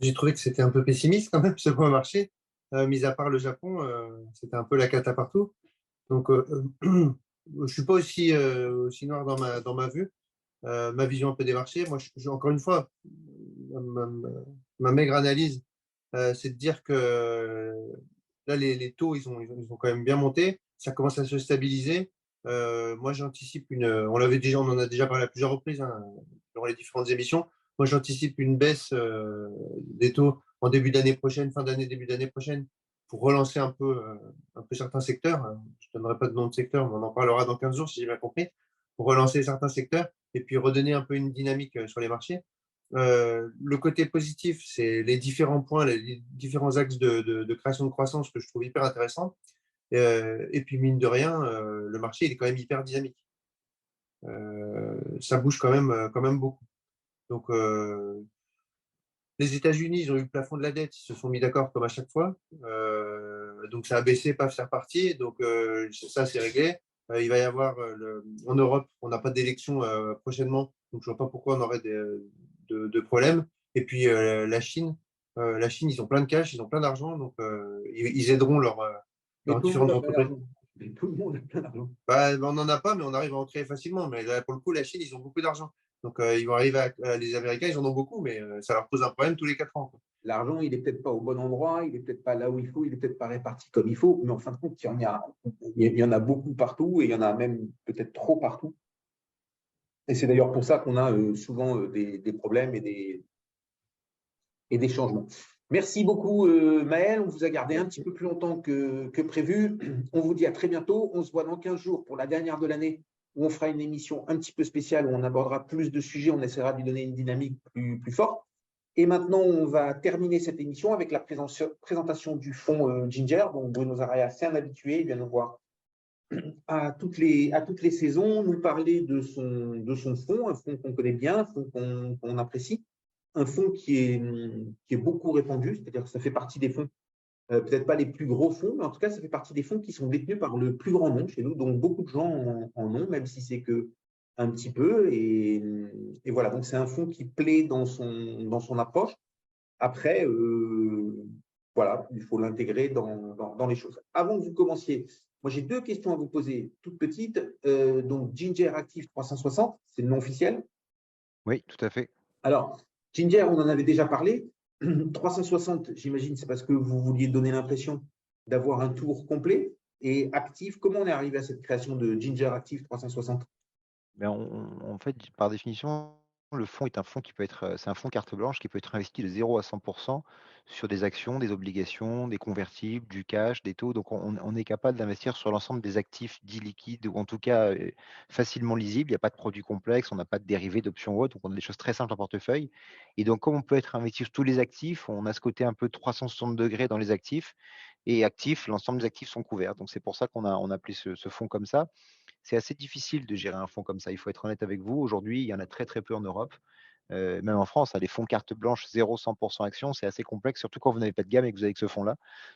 J'ai trouvé que c'était un peu pessimiste quand même, ce point marché. Mis à part le Japon, c'était un peu la cata partout. Donc, je ne suis pas aussi noir dans ma vue. Ma vision un peu des marchés. Moi, encore une fois, ma maigre analyse, c'est de dire que là, les taux, ils ont quand même bien monté. Ça commence à se stabiliser. Moi, j'anticipe on en a déjà parlé à plusieurs reprises hein, dans les différentes émissions. Moi, j'anticipe une baisse des taux en début d'année prochaine, fin d'année, début d'année prochaine, pour relancer un peu certains secteurs. Je ne donnerai pas de nom de secteur, mais on en parlera dans 15 jours, si j'ai bien compris, pour relancer certains secteurs et puis redonner un peu une dynamique sur les marchés. Le côté positif, c'est les différents points, les différents axes de création de croissance que je trouve hyper intéressants. Et puis, mine de rien, le marché il est quand même hyper dynamique. Ça bouge quand même beaucoup. Donc, les États-Unis, ils ont eu le plafond de la dette, ils se sont mis d'accord comme à chaque fois. Donc, ça a baissé, paf, c'est reparti. Donc, ça, c'est réglé. Il va y avoir, en Europe, on n'a pas d'élection prochainement. Donc, je ne vois pas pourquoi on aurait de problèmes. Et puis, la Chine, ils ont plein de cash, ils ont plein d'argent. Donc, ils aideront Mais leurs tout le monde différentes a plein entreprises. d'argent. Mais tout le monde a plein d'argent. Bah, on n'en a pas, mais on arrive à en créer facilement. Mais là, pour le coup, la Chine, ils ont beaucoup d'argent. Donc, ils vont arriver les Américains, ils en ont beaucoup, mais ça leur pose un problème tous les 4 ans. Quoi. L'argent, il n'est peut-être pas au bon endroit, il n'est peut-être pas là où il faut, il n'est peut-être pas réparti comme il faut, mais en fin de compte, il y en a beaucoup partout et il y en a même peut-être trop partout. Et c'est d'ailleurs pour ça qu'on a souvent des problèmes et des changements. Merci beaucoup, Maël. On vous a gardé un petit peu plus longtemps que prévu. On vous dit à très bientôt. On se voit dans 15 jours pour la dernière de l'année où on fera une émission un petit peu spéciale où on abordera plus de sujets. On essaiera de lui donner une dynamique plus forte. Et maintenant, on va terminer cette émission avec la présentation du fonds Ginger, dont Bruno Zaraya, c'est un habitué. Il vient nous voir à toutes les saisons, nous parler de son fonds, un fonds qu'on connaît bien, un fonds qu'on apprécie, un fonds qui est beaucoup répandu, c'est-à-dire que ça fait partie des fonds, peut-être pas les plus gros fonds, mais en tout cas, ça fait partie des fonds qui sont détenus par le plus grand nombre chez nous, donc beaucoup de gens en ont, même si c'est que un petit peu. Et voilà, donc c'est un fonds qui plaît dans son approche. Après, voilà, il faut l'intégrer dans les choses. Avant que vous commenciez, moi j'ai 2 questions à vous poser, toutes petites. Donc Ginger Active 360, c'est le nom officiel. Oui, tout à fait. Alors, Ginger, on en avait déjà parlé. 360, j'imagine, c'est parce que vous vouliez donner l'impression d'avoir un tour complet. Et Active, comment on est arrivé à cette création de Ginger Active 360? Mais en fait, par définition, le fonds est un fonds qui peut être, c'est un fonds carte blanche qui peut être investi de 0 à 100 sur des actions, des obligations, des convertibles, du cash, des taux. Donc, on est capable d'investir sur l'ensemble des actifs dits liquides ou en tout cas facilement lisibles. Il n'y a pas de produits complexes, on n'a pas de dérivés, d'options ou autres. Donc, on a des choses très simples en portefeuille. Et donc, comme on peut être investi sur tous les actifs, on a ce côté un peu 360 degrés dans les actifs. Et actifs, l'ensemble des actifs sont couverts. Donc, c'est pour ça qu'on a appelé ce fonds comme ça. C'est assez difficile de gérer un fonds comme ça, il faut être honnête avec vous. Aujourd'hui, il y en a très, très peu en Europe, même en France, hein, les fonds carte blanche 0-100 actions, c'est assez complexe, surtout quand vous n'avez pas de gamme et que vous avez que ce fonds-là.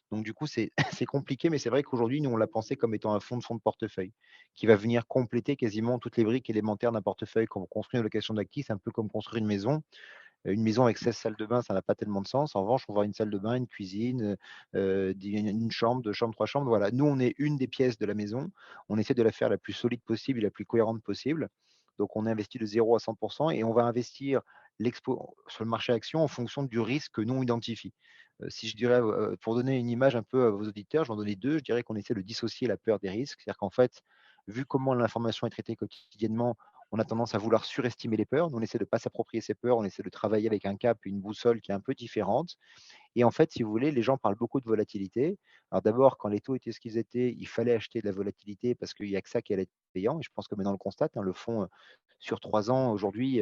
Donc du coup, c'est c'est compliqué, mais c'est vrai qu'aujourd'hui, nous, on l'a pensé comme étant un fonds de portefeuille qui va venir compléter quasiment toutes les briques élémentaires d'un portefeuille. Quand vous construisez une location d'actifs, c'est un peu comme construire une maison. Une maison avec 16 salles de bain, ça n'a pas tellement de sens. En revanche, on va avoir une salle de bain, une cuisine, une chambre, 2 chambres, 3 chambres. Voilà. Nous, on est une des pièces de la maison. On essaie de la faire la plus solide possible et la plus cohérente possible. Donc, on investit de 0 à 100 et on va investir sur le marché action en fonction du risque que nous on identifie. Si je dirais, pour donner une image un peu à vos auditeurs, j'en donnais 2, je dirais qu'on essaie de dissocier la peur des risques. C'est-à-dire qu'en fait, vu comment l'information est traitée quotidiennement, on a tendance à vouloir surestimer les peurs. Nous, on essaie de ne pas s'approprier ces peurs, on essaie de travailler avec un cap, une boussole qui est un peu différente. Et en fait, si vous voulez, les gens parlent beaucoup de volatilité. Alors d'abord, quand les taux étaient ce qu'ils étaient, il fallait acheter de la volatilité parce qu'il n'y a que ça qui allait être payant. Et je pense que maintenant on le constate, hein, le fonds sur 3 ans, aujourd'hui,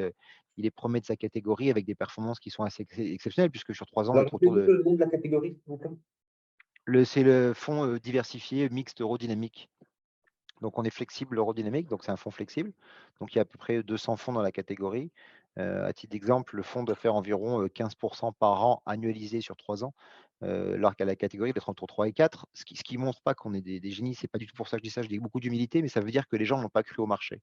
il est premier de sa catégorie avec des performances qui sont assez exceptionnelles, puisque sur 3 ans, on Alors, est autour rappelez-nous de. le nom de la catégorie, s'il vous plaît. C'est le fonds diversifié mixte eurodynamique. Donc, on est flexible eurodynamique, donc c'est un fonds flexible. Donc, il y a à peu près 200 fonds dans la catégorie. À titre d'exemple, le fonds doit faire environ 15% par an annualisé sur 3 ans, alors qu'à la catégorie d'être entre 3 et 4. Ce qui montre pas qu'on est des génies, c'est pas du tout pour ça que je dis ça, je dis beaucoup d'humilité, mais ça veut dire que les gens n'ont pas cru au marché.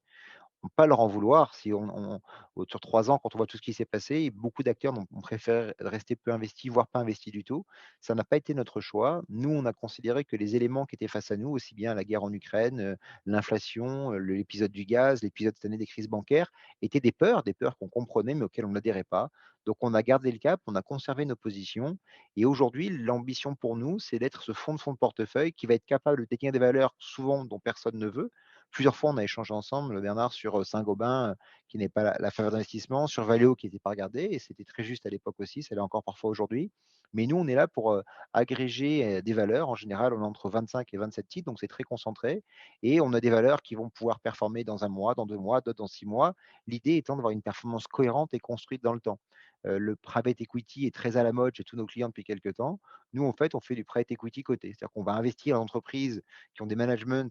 On peut pas leur en vouloir si sur 3 ans, quand on voit tout ce qui s'est passé, beaucoup d'acteurs ont préféré rester peu investis, voire pas investis du tout. Ça n'a pas été notre choix. Nous, on a considéré que les éléments qui étaient face à nous, aussi bien la guerre en Ukraine, l'inflation, l'épisode du gaz, l'épisode cette année des crises bancaires, étaient des peurs qu'on comprenait, mais auxquelles on n'adhérait pas. Donc, on a gardé le cap, on a conservé nos positions. Et aujourd'hui, l'ambition pour nous, c'est d'être ce fonds de portefeuille qui va être capable de détenir des valeurs souvent dont personne ne veut. Plusieurs fois, on a échangé ensemble, Bernard, sur Saint-Gobain, qui n'est pas la faveur d'investissement, sur Valeo, qui n'était pas regardé, et c'était très juste à l'époque aussi, ça l'est encore parfois aujourd'hui. Mais nous, on est là pour agréger des valeurs. En général, on a entre 25 et 27 titres, donc c'est très concentré. Et on a des valeurs qui vont pouvoir performer dans 1 mois, dans 2 mois, d'autres dans 6 mois. L'idée étant d'avoir une performance cohérente et construite dans le temps. Le private equity est très à la mode chez tous nos clients depuis quelques temps. Nous, en fait, on fait du private equity côté. C'est-à-dire qu'on va investir en entreprises qui ont des managements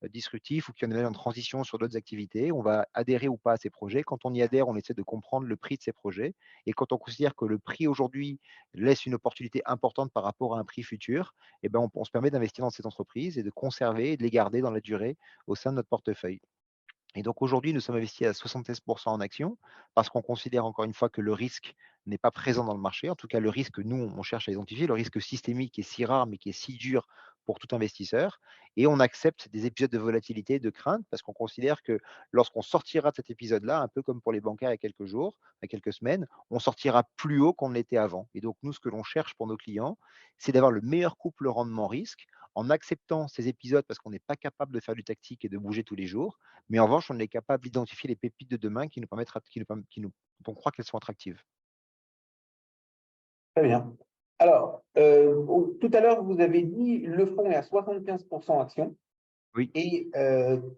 disruptifs ou qui ont des en transition sur d'autres activités. On va adhérer ou pas à ces projets. Quand on y adhère, on essaie de comprendre le prix de ces projets. Et quand on considère que le prix aujourd'hui laisse une opportunité importante par rapport à un prix futur, eh ben on se permet d'investir dans ces entreprises et de conserver et de les garder dans la durée au sein de notre portefeuille. Et donc aujourd'hui, nous sommes investis à 76% en actions parce qu'on considère encore une fois que le risque n'est pas présent dans le marché. En tout cas, le risque, nous, on cherche à identifier, le risque systémique qui est si rare mais qui est si dur pour tout investisseur. Et on accepte des épisodes de volatilité, de crainte, parce qu'on considère que lorsqu'on sortira de cet épisode-là, un peu comme pour les bancaires il y a quelques jours, il y a quelques semaines, on sortira plus haut qu'on l'était avant. Et donc, nous, ce que l'on cherche pour nos clients, c'est d'avoir le meilleur couple rendement-risque en acceptant ces épisodes parce qu'on n'est pas capable de faire du tactique et de bouger tous les jours. Mais en revanche, on est capable d'identifier les pépites de demain dont on croit qu'elles sont attractives. Très bien. Alors, tout à l'heure, vous avez dit le fonds est à 75% actions. Oui. Et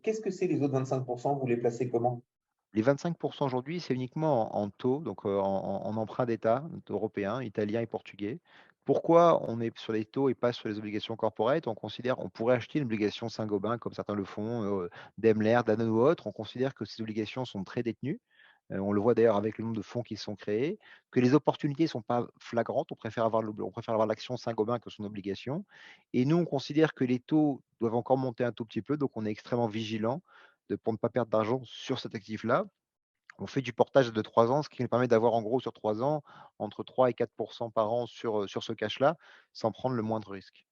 qu'est-ce que c'est les autres 25%? Vous les placez comment? Les 25% aujourd'hui, c'est uniquement en taux, donc en emprunt d'État européen, italien et portugais. Pourquoi on est sur les taux et pas sur les obligations corporate? On pourrait acheter une obligation Saint-Gobain, comme certains le font, Daimler, Danone ou autres. On considère que ces obligations sont très détenues. On le voit d'ailleurs avec le nombre de fonds qui sont créés, que les opportunités ne sont pas flagrantes. On préfère avoir l'action Saint-Gobain que son obligation. Et nous, on considère que les taux doivent encore monter un tout petit peu, donc on est extrêmement vigilant pour ne pas perdre d'argent sur cet actif-là. On fait du portage de 3 ans, ce qui nous permet d'avoir en gros sur 3 ans entre 3 et 4% par an sur ce cash-là, sans prendre le moindre risque.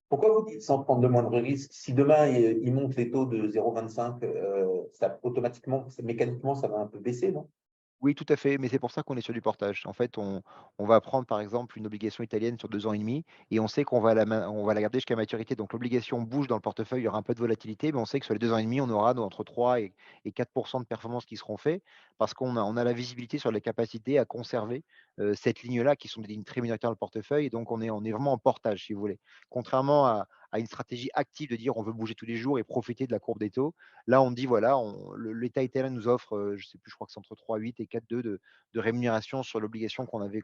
Pourquoi vous dites sans prendre de moindre risque? Si demain, il monte les taux de 0,25, ça automatiquement, mécaniquement, ça va un peu baisser, non? Oui, tout à fait, mais c'est pour ça qu'on est sur du portage. En fait, on va prendre par exemple une obligation italienne sur 2 ans et demi et on sait qu'on va on va la garder jusqu'à maturité. Donc l'obligation bouge dans le portefeuille, il y aura un peu de volatilité, mais on sait que sur les 2 ans et demi, on aura entre 3 et 4% de performances qui seront faits parce qu'on a la visibilité sur les capacités à conserver cette ligne-là qui sont des lignes très minoritaires dans le portefeuille. Et donc on est vraiment en portage, si vous voulez. Contrairement à une stratégie active de dire on veut bouger tous les jours et profiter de la courbe des taux. Là, on dit voilà, l'État italien nous offre, je sais plus, je crois que c'est entre 3,8 et 4,2 de rémunération sur l'obligation qu'on avait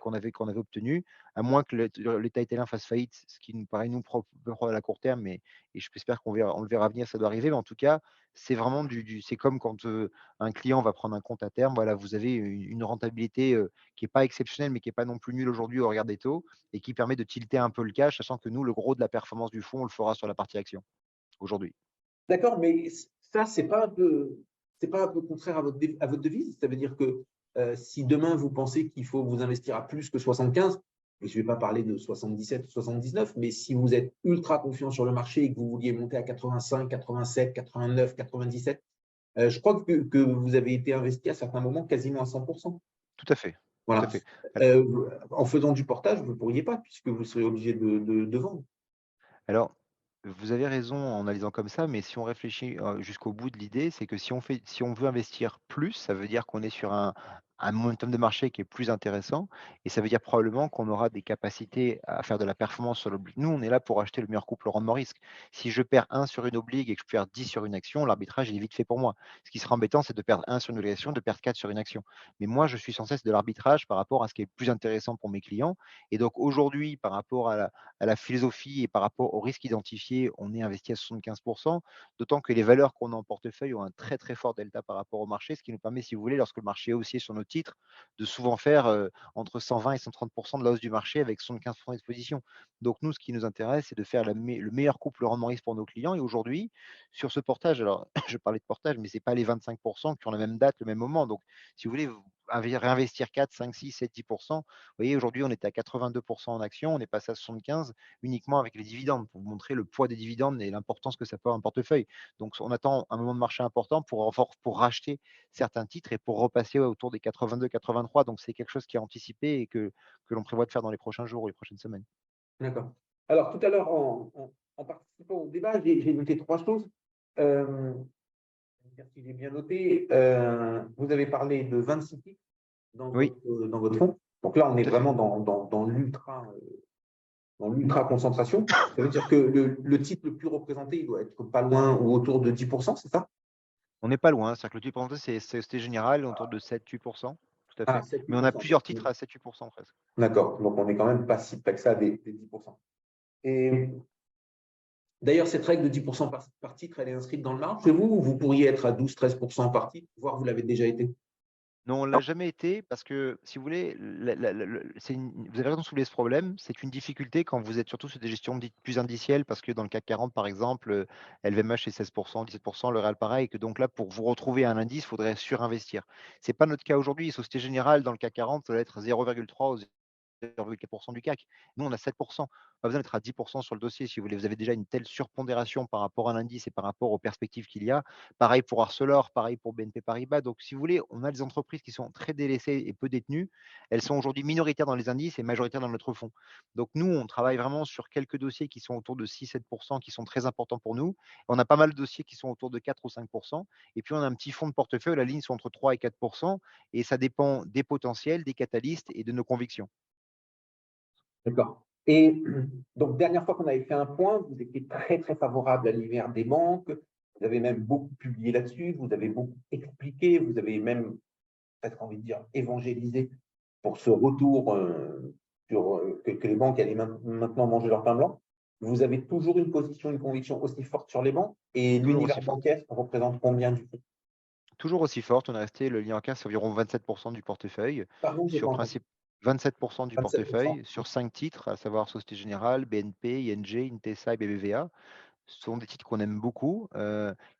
obtenue, à moins que l'État italien fasse faillite, ce qui nous paraît nous propre à la court terme, et j'espère on le verra venir, ça doit arriver. Mais en tout cas, c'est vraiment c'est comme quand un client va prendre un compte à terme. Voilà, vous avez une rentabilité qui n'est pas exceptionnelle, mais qui n'est pas non plus nulle aujourd'hui au regard des taux, et qui permet de tilter un peu le cash, sachant que nous, le gros de la performance du fonds, on le fera sur la partie action aujourd'hui. D'accord, mais ça, c'est pas un peu contraire à votre devise? Ça veut dire que si demain, vous pensez qu'il faut vous investir à plus que 75, et je ne vais pas parler de 77 ou 79, mais si vous êtes ultra confiant sur le marché et que vous vouliez monter à 85, 87, 89, 97, je crois que vous avez été investi à certains moments quasiment à 100%. Tout à fait. Voilà. Tout à fait. En faisant du portage, vous ne pourriez pas, puisque vous serez obligé de vendre. Alors, Vous avez raison en analysant comme ça, mais si on réfléchit jusqu'au bout de l'idée, c'est que si on veut investir plus, ça veut dire qu'on est sur un momentum de marché qui est plus intéressant et ça veut dire probablement qu'on aura des capacités à faire de la performance sur l'oblig. Nous, on est là pour acheter le meilleur couple rendement-risque. Si je perds 1 sur une oblig et que je perds 10 sur une action, l'arbitrage il est vite fait pour moi. Ce qui sera embêtant, c'est de perdre 1 sur une obligation, de perdre 4 sur une action. Mais moi, je suis sans cesse de l'arbitrage par rapport à ce qui est le plus intéressant pour mes clients. Et donc aujourd'hui, par rapport à la philosophie et par rapport au risque identifié, on est investi à 75%, d'autant que les valeurs qu'on a en portefeuille ont un très très fort delta par rapport au marché, ce qui nous permet, si vous voulez, lorsque le marché est haussier sur nos titres, de souvent faire entre 120 et 130% de la hausse du marché avec 75% d'exposition. Donc nous, ce qui nous intéresse, c'est de faire le meilleur couple rendement-risque pour nos clients. Et aujourd'hui, sur ce portage, alors je parlais de portage, mais ce n'est pas les 25% qui ont la même date, le même moment. Donc, si vous voulez réinvestir 4, 5, 6, 7, 10%, vous voyez, aujourd'hui, on était à 82% en actions, on est passé à 75 uniquement avec les dividendes, pour vous montrer le poids des dividendes et l'importance que ça peut avoir un portefeuille. Donc, on attend un moment de marché important pour racheter certains titres et pour repasser autour des 82, 83. Donc, c'est quelque chose qui est anticipé et que l'on prévoit de faire dans les prochains jours ou les prochaines semaines. D'accord. Alors, tout à l'heure, en participant au débat, j'ai noté 3 choses. Si j'ai bien noté, vous avez parlé de 26 titres Oui, dans votre fonds. Donc là, on est tout à fait. vraiment dans l'ultra concentration. Ça veut dire que le titre le plus représenté, il doit être pas loin ou autour de 10%, c'est ça? On n'est pas loin. C'est-à-dire que le taux représenté, c'est Société Générale, autour de 7-8%. Tout à Ah, fait. Mais on a 7-8%. plusieurs titres à 7-8% presque. D'accord. Donc, on est quand même pas si près que ça des 10%. Et d'ailleurs, cette règle de 10% par titre, elle est inscrite dans le marbre chez vous ou vous pourriez être à 12-13% par titre, voire vous l'avez déjà été? Non, on ne l'a jamais été parce que, si vous voulez, vous avez raison de soulever ce problème. C'est une difficulté quand vous êtes surtout sur des gestions dites plus indicielles parce que dans le CAC 40, par exemple, LVMH c'est 16%, 17%, le Real pareil, et que donc là, pour vous retrouver un indice, il faudrait surinvestir. Ce n'est pas notre cas aujourd'hui. Société Générale, dans le CAC 40, ça doit être 0,3 ou 0,4% du CAC. Nous, on a 7%. Pas besoin d'être à 10% sur le dossier, si vous voulez. Vous avez déjà une telle surpondération par rapport à l'indice et par rapport aux perspectives qu'il y a. Pareil pour Arcelor, pareil pour BNP Paribas. Donc, si vous voulez, on a des entreprises qui sont très délaissées et peu détenues. Elles sont aujourd'hui minoritaires dans les indices et majoritaires dans notre fonds. Donc, nous, on travaille vraiment sur quelques dossiers qui sont autour de 6-7%, qui sont très importants pour nous. On a pas mal de dossiers qui sont autour de 4 ou 5%. Et puis, on a un petit fonds de portefeuille. La ligne sont entre 3 et 4%. Et ça dépend des potentiels, des catalystes et de nos convictions. D'accord. Et donc, dernière fois qu'on avait fait un point, vous étiez très, très favorable à l'univers des banques. Vous avez même beaucoup publié là-dessus, vous avez beaucoup expliqué, vous avez même, peut-être envie de dire, évangélisé pour ce retour que les banques allaient maintenant manger leur pain blanc. Vous avez toujours une position, une conviction aussi forte sur les banques et Toujours l'univers aussi forte. bancaire représente combien du coup? Toujours aussi forte. On est resté, le lien en cash, c'est environ 27% du portefeuille. Pardon, j'ai Sur pas entendu. principe, 27% du 27%. portefeuille, sur 5 titres, à savoir Société Générale, BNP, ING, Intesa et BBVA. Ce sont des titres qu'on aime beaucoup,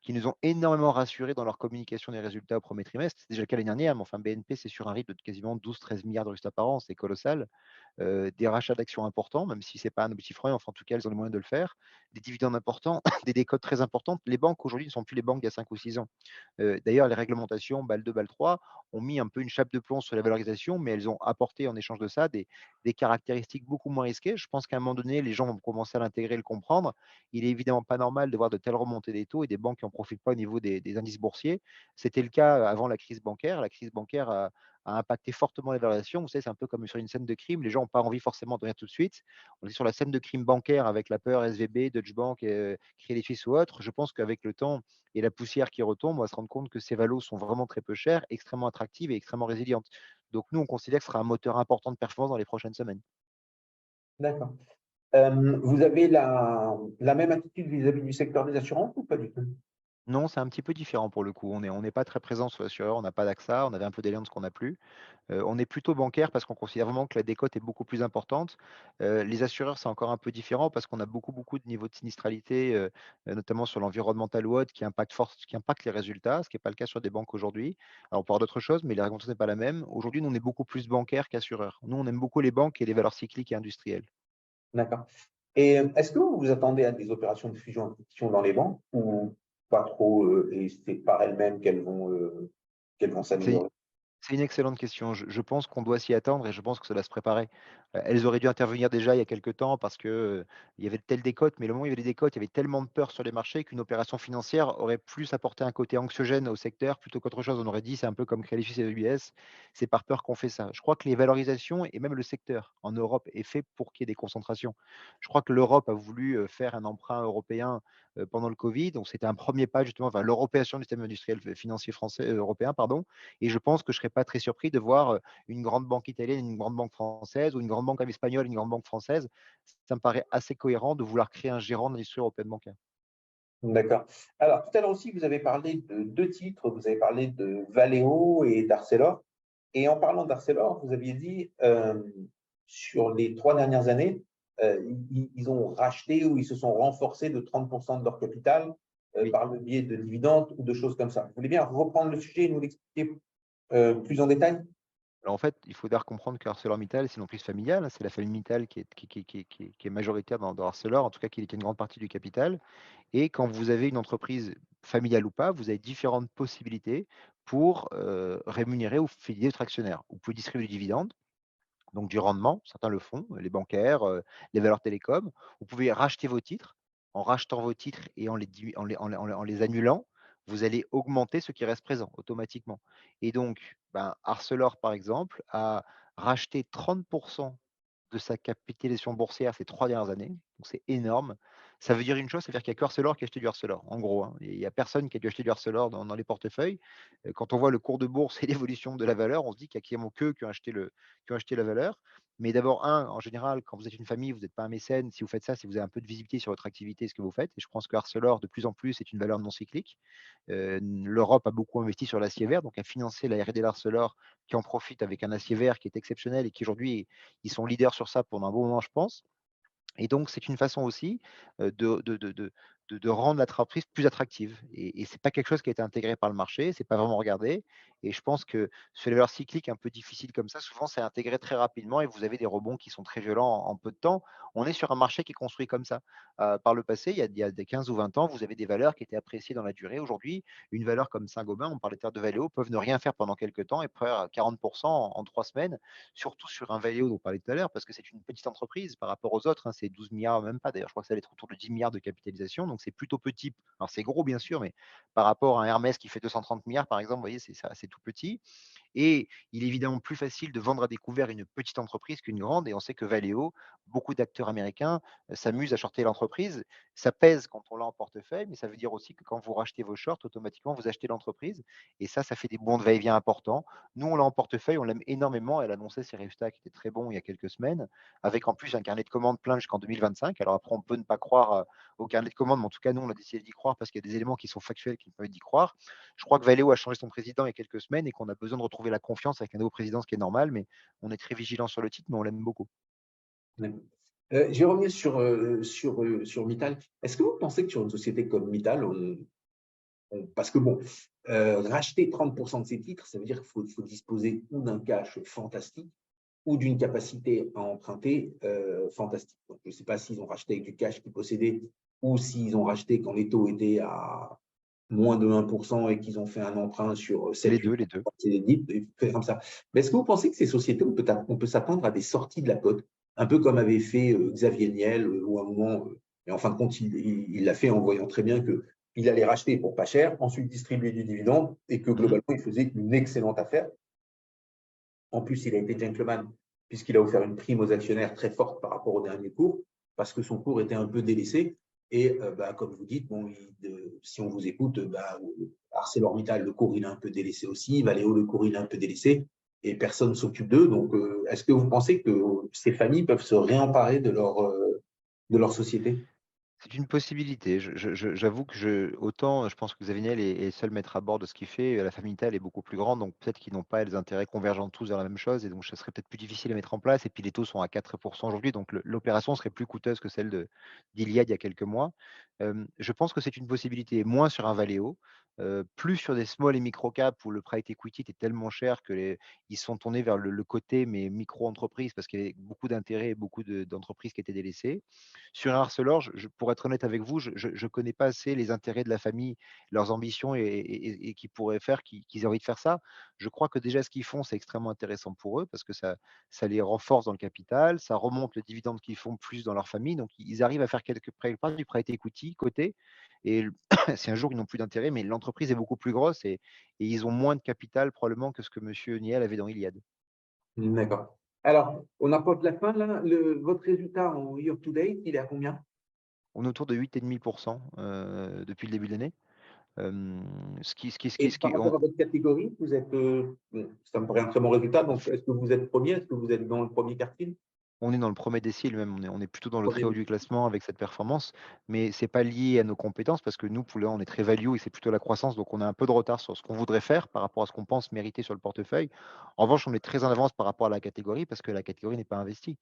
qui nous ont énormément rassurés dans leur communication des résultats au premier trimestre. C'est déjà le cas l'année dernière, mais enfin BNP, c'est sur un rythme de quasiment 12-13 milliards de résultats par an, c'est colossal. Des rachats d'actions importants, même si ce n'est pas un objectif enfin en tout cas, elles ont les moyens de le faire. Des dividendes importants, des décotes très importantes. Les banques aujourd'hui ne sont plus les banques il y a 5 ou 6 ans. D'ailleurs, les réglementations BAL 2, BAL 3 ont mis un peu une chape de plomb sur la valorisation, mais elles ont apporté en échange de ça des caractéristiques beaucoup moins risquées. Je pense qu'à un moment donné, les gens vont commencer à l'intégrer et le comprendre. Il est évidemment pas normal de voir de telles remontées des taux et des banques qui n'en profitent pas au niveau des indices boursiers. C'était le cas avant la crise bancaire. La crise bancaire a impacté fortement les valorisations. Vous savez, c'est un peu comme sur une scène de crime. Les gens n'ont pas envie forcément de venir tout de suite. On est sur la scène de crime bancaire avec la peur SVB, Deutsche Bank, Crédit Suisse ou autre. Je pense qu'avec le temps et la poussière qui retombe, on va se rendre compte que ces valos sont vraiment très peu chers, extrêmement attractives et extrêmement résilientes. Donc nous, on considère que ce sera un moteur important de performance dans les prochaines semaines. D'accord. Vous avez la même attitude vis-à-vis du secteur des assurances ou pas du tout? Non, c'est un petit peu différent pour le coup. On n'est pas très présent sur l'assureur, on n'a pas d'AXA, on avait un peu d'Allianz qu'on n'a plus. On est plutôt bancaire parce qu'on considère vraiment que la décote est beaucoup plus importante. Les assureurs, c'est encore un peu différent parce qu'on a beaucoup de niveaux de sinistralité, notamment sur l'environnemental ou autre, qui impacte les résultats, ce qui n'est pas le cas sur des banques aujourd'hui. Alors, on peut avoir d'autres choses, mais la réglementation n'est pas la même. Aujourd'hui, nous, on est beaucoup plus bancaire qu'assureur. Nous, on aime beaucoup les banques et les valeurs cycliques et industrielles. D'accord. Et est-ce que vous vous attendez à des opérations de fusion-acquisition dans les banques ou pas trop et c'est par elles-mêmes qu'elles vont C'est s'améliorer? C'est une excellente question. Je pense qu'on doit s'y attendre et je pense que ça doit se préparer. Elles auraient dû intervenir déjà il y a quelque temps parce que, il y avait telle décote, mais le moment où il y avait des décotes, il y avait tellement de peur sur les marchés qu'une opération financière aurait plus apporté un côté anxiogène au secteur plutôt qu'autre chose. On aurait dit: «C'est un peu comme Crédit Suisse et UBS, c'est par peur qu'on fait ça». Je crois que les valorisations et même le secteur en Europe est fait pour qu'il y ait des concentrations. Je crois que l'Europe a voulu, faire un emprunt européen, pendant le covid, donc c'était un premier pas justement vers l'européisation du système industriel financier français, européen, pardon. Et je pense que je ne serais pas très surpris de voir, une grande banque italienne, une grande banque française ou une grande banque espagnole, une grande banque française. Ça me paraît assez cohérent de vouloir créer un gérant de l'industrie européenne bancaire. D'accord. Alors, tout à l'heure aussi, vous avez parlé de deux titres. Vous avez parlé de Valeo et d'Arcelor. Et en parlant d'Arcelor, vous aviez dit, sur les 3 dernières années, ils ont racheté ou ils se sont renforcés de 30% de leur capital Oui. par le biais de dividendes ou de choses comme ça. Vous voulez bien reprendre le sujet et nous l'expliquer plus en détail? Alors en fait, il faut d'abord comprendre qu'ArcelorMittal, c'est une entreprise familiale, hein, c'est la famille Mittal qui est majoritaire dans Arcelor, en tout cas qui détient une grande partie du capital. Et quand vous avez une entreprise familiale ou pas, vous avez différentes possibilités pour, rémunérer ou fidéliser votre actionnaire. Vous pouvez distribuer du dividende, donc du rendement, certains le font, les bancaires, les valeurs télécoms. Vous pouvez racheter vos titres. En rachetant vos titres et en les annulant, vous allez augmenter ce qui reste présent automatiquement. Et donc, ben, Arcelor, par exemple, a racheté 30 de sa capitalisation boursière ces 3 dernières années, donc c'est énorme. Ça veut dire une chose, c'est-à-dire qu'il y a que Arcelor qui a acheté du Arcelor, en gros, hein. Il y a personne qui a dû acheter du Arcelor dans les portefeuilles. Quand on voit le cours de bourse et l'évolution de la valeur, on se dit qu'il y a quasiment qu'eux qui ont acheté la valeur. Mais d'abord, en général, quand vous êtes une famille, vous n'êtes pas un mécène. Si vous faites ça, si vous avez un peu de visibilité sur votre activité, ce que vous faites. Et je pense que Arcelor, de plus en plus, est une valeur non cyclique. L'Europe a beaucoup investi sur l'acier vert, donc a financé la R&D d'Arcelor, qui en profite avec un acier vert qui est exceptionnel et qui aujourd'hui, ils sont leaders sur ça pendant un bon moment, je pense. Et donc, c'est une façon aussi, de rendre l'entreprise plus attractive et c'est pas quelque chose qui a été intégré par le marché, c'est pas vraiment regardé et je pense que sur les valeurs cycliques un peu difficiles comme ça, souvent, c'est intégré très rapidement et vous avez des rebonds qui sont très violents en peu de temps. On est sur un marché qui est construit comme ça. Par le passé, il y a des 15 ou 20 ans, vous avez des valeurs qui étaient appréciées dans la durée. Aujourd'hui, une valeur comme Saint-Gobain, on parlait tout de Valeo, peuvent ne rien faire pendant quelques temps et perdre 40 en 3 semaines, surtout sur un Valeo dont on parlait tout à l'heure, parce que c'est une petite entreprise par rapport aux autres, hein, c'est 12 milliards, même pas d'ailleurs, je crois que ça va être autour de 10 milliards de capitalisation, donc c'est plutôt petit. Alors c'est gros bien sûr, mais par rapport à un Hermès qui fait 230 milliards par exemple, vous voyez, c'est tout petit. Et il est évidemment plus facile de vendre à découvert une petite entreprise qu'une grande. Et on sait que Valeo, beaucoup d'acteurs américains s'amusent à shorter l'entreprise. Ça pèse quand on l'a en portefeuille, mais ça veut dire aussi que quand vous rachetez vos shorts, automatiquement, vous achetez l'entreprise. Et ça fait des bons de va-et-vient importants. Nous, on l'a en portefeuille, on l'aime énormément. Elle annonçait ses résultats qui étaient très bons il y a quelques semaines, avec en plus un carnet de commandes plein jusqu'en 2025. Alors après, on peut ne pas croire au carnet de commandes, mais en tout cas, nous, on a décidé d'y croire parce qu'il y a des éléments qui sont factuels qui nous permettent d'y croire. Je crois que Valeo a changé son président il y a quelques semaines et qu'on a besoin de retrouver la confiance avec un nouveau président, ce qui est normal, mais on est très vigilant sur le titre, mais on l'aime beaucoup. Je vais revenir sur Mittal. Est-ce que vous pensez que sur une société comme Mittal, parce que bon, racheter 30% de ces titres, ça veut dire qu'il faut disposer ou d'un cash fantastique ou d'une capacité à emprunter fantastique. Donc, je ne sais pas s'ils ont racheté avec du cash qu'ils possédaient ou s'ils ont racheté quand les taux étaient à moins de 1% et qu'ils ont fait un emprunt sur 7 Les 8 deux, les deux. c'est des fait comme ça. Mais est-ce que vous pensez que ces sociétés, on peut s'attendre à des sorties de la cote, un peu comme avait fait Xavier Niel ou à un moment, et en fin de compte, il l'a fait en voyant très bien qu'il allait racheter pour pas cher, ensuite distribuer du dividende et que globalement, il faisait une excellente affaire. En plus, il a été gentleman puisqu'il a offert une prime aux actionnaires très forte par rapport au dernier cours, parce que son cours était un peu délaissé. Et comme vous dites, bon, si on vous écoute, ArcelorMittal, le cours, il est un peu délaissé aussi. Valeo, le cours, il est un peu délaissé. Et personne ne s'occupe d'eux. Donc, est-ce que vous pensez que ces familles peuvent se réemparer de leur société? C'est une possibilité. J'avoue que autant je pense que Xavier Niel est seul maître à bord de ce qu'il fait, la famille Mittal est beaucoup plus grande, donc peut-être qu'ils n'ont pas les intérêts convergents tous vers la même chose et donc ça serait peut-être plus difficile à mettre en place et puis les taux sont à 4 aujourd'hui, donc l'opération serait plus coûteuse que celle d'Iliad il y a quelques mois. Je pense que c'est une possibilité, moins sur un Valeo, plus sur des small et micro caps où le private equity était tellement cher que ils se sont tournés vers le côté mais micro-entreprise parce qu'il y avait beaucoup d'intérêts et beaucoup d'entreprises qui étaient délaissées. Sur un Arcelor, pour pour être honnête avec vous, je ne connais pas assez les intérêts de la famille, leurs ambitions et qui pourraient faire qu'ils aient envie de faire ça. Je crois que déjà ce qu'ils font, c'est extrêmement intéressant pour eux parce que ça les renforce dans le capital, ça remonte le dividende qu'ils font plus dans leur famille. Donc, ils arrivent à faire quelque part du private equity côté. Et si un jour ils n'ont plus d'intérêt, mais l'entreprise est beaucoup plus grosse et ils ont moins de capital probablement que ce que M. Niel avait dans Iliad. D'accord. Alors, on approche de la fin, là. Votre résultat en year to date, il est à combien? On est autour de 8,5% depuis le début de l'année. Et par rapport à votre catégorie, vous êtes, ça me paraît un très bon résultat. Donc, est-ce que vous êtes premier? Est-ce que vous êtes dans le premier quartile? On est dans le premier décile même, on est plutôt dans le très haut Premier. du classement avec cette performance, mais c'est pas lié à nos compétences parce que nous, pour le moment, on est très value et c'est plutôt la croissance, donc on a un peu de retard sur ce qu'on voudrait faire par rapport à ce qu'on pense mériter sur le portefeuille. En revanche, on est très en avance par rapport à la catégorie parce que la catégorie n'est pas investie.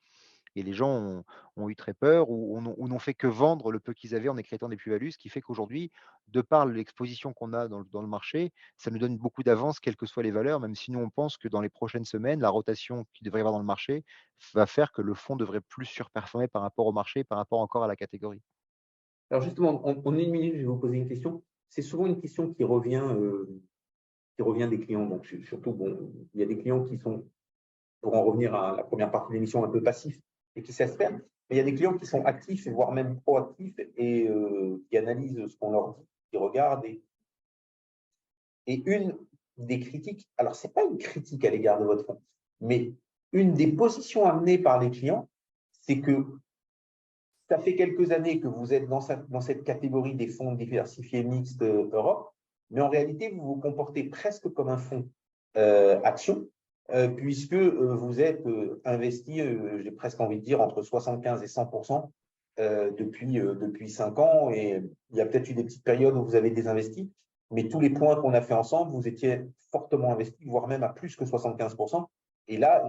Et les gens ont eu très peur ou n'ont fait que vendre le peu qu'ils avaient en écrétant des plus-values, ce qui fait qu'aujourd'hui, de par l'exposition qu'on a dans le marché, ça nous donne beaucoup d'avance, quelles que soient les valeurs, même si nous, on pense que dans les prochaines semaines, la rotation qu'il devrait y avoir dans le marché va faire que le fonds devrait plus surperformer par rapport au marché, par rapport encore à la catégorie. Alors justement, en une minute, je vais vous poser une question. C'est souvent une question qui revient des clients. Donc, surtout, bon, il y a des clients qui sont, pour en revenir à la première partie de l'émission, un peu passifs et qui s'espèrent. Mais il y a des clients qui sont actifs, voire même proactifs, et qui analysent ce qu'on leur dit, qui regardent. Et une des critiques, alors ce n'est pas une critique à l'égard de votre fonds, mais une des positions amenées par les clients, c'est que ça fait quelques années que vous êtes dans cette catégorie des fonds diversifiés mixtes Europe, mais en réalité, vous vous comportez presque comme un fonds action, puisque vous êtes investi, j'ai presque envie de dire, entre 75 et 100% depuis 5 ans. Et il y a peut-être eu des petites périodes où vous avez désinvesti, mais tous les points qu'on a fait ensemble, vous étiez fortement investi, voire même à plus que 75%. Et là,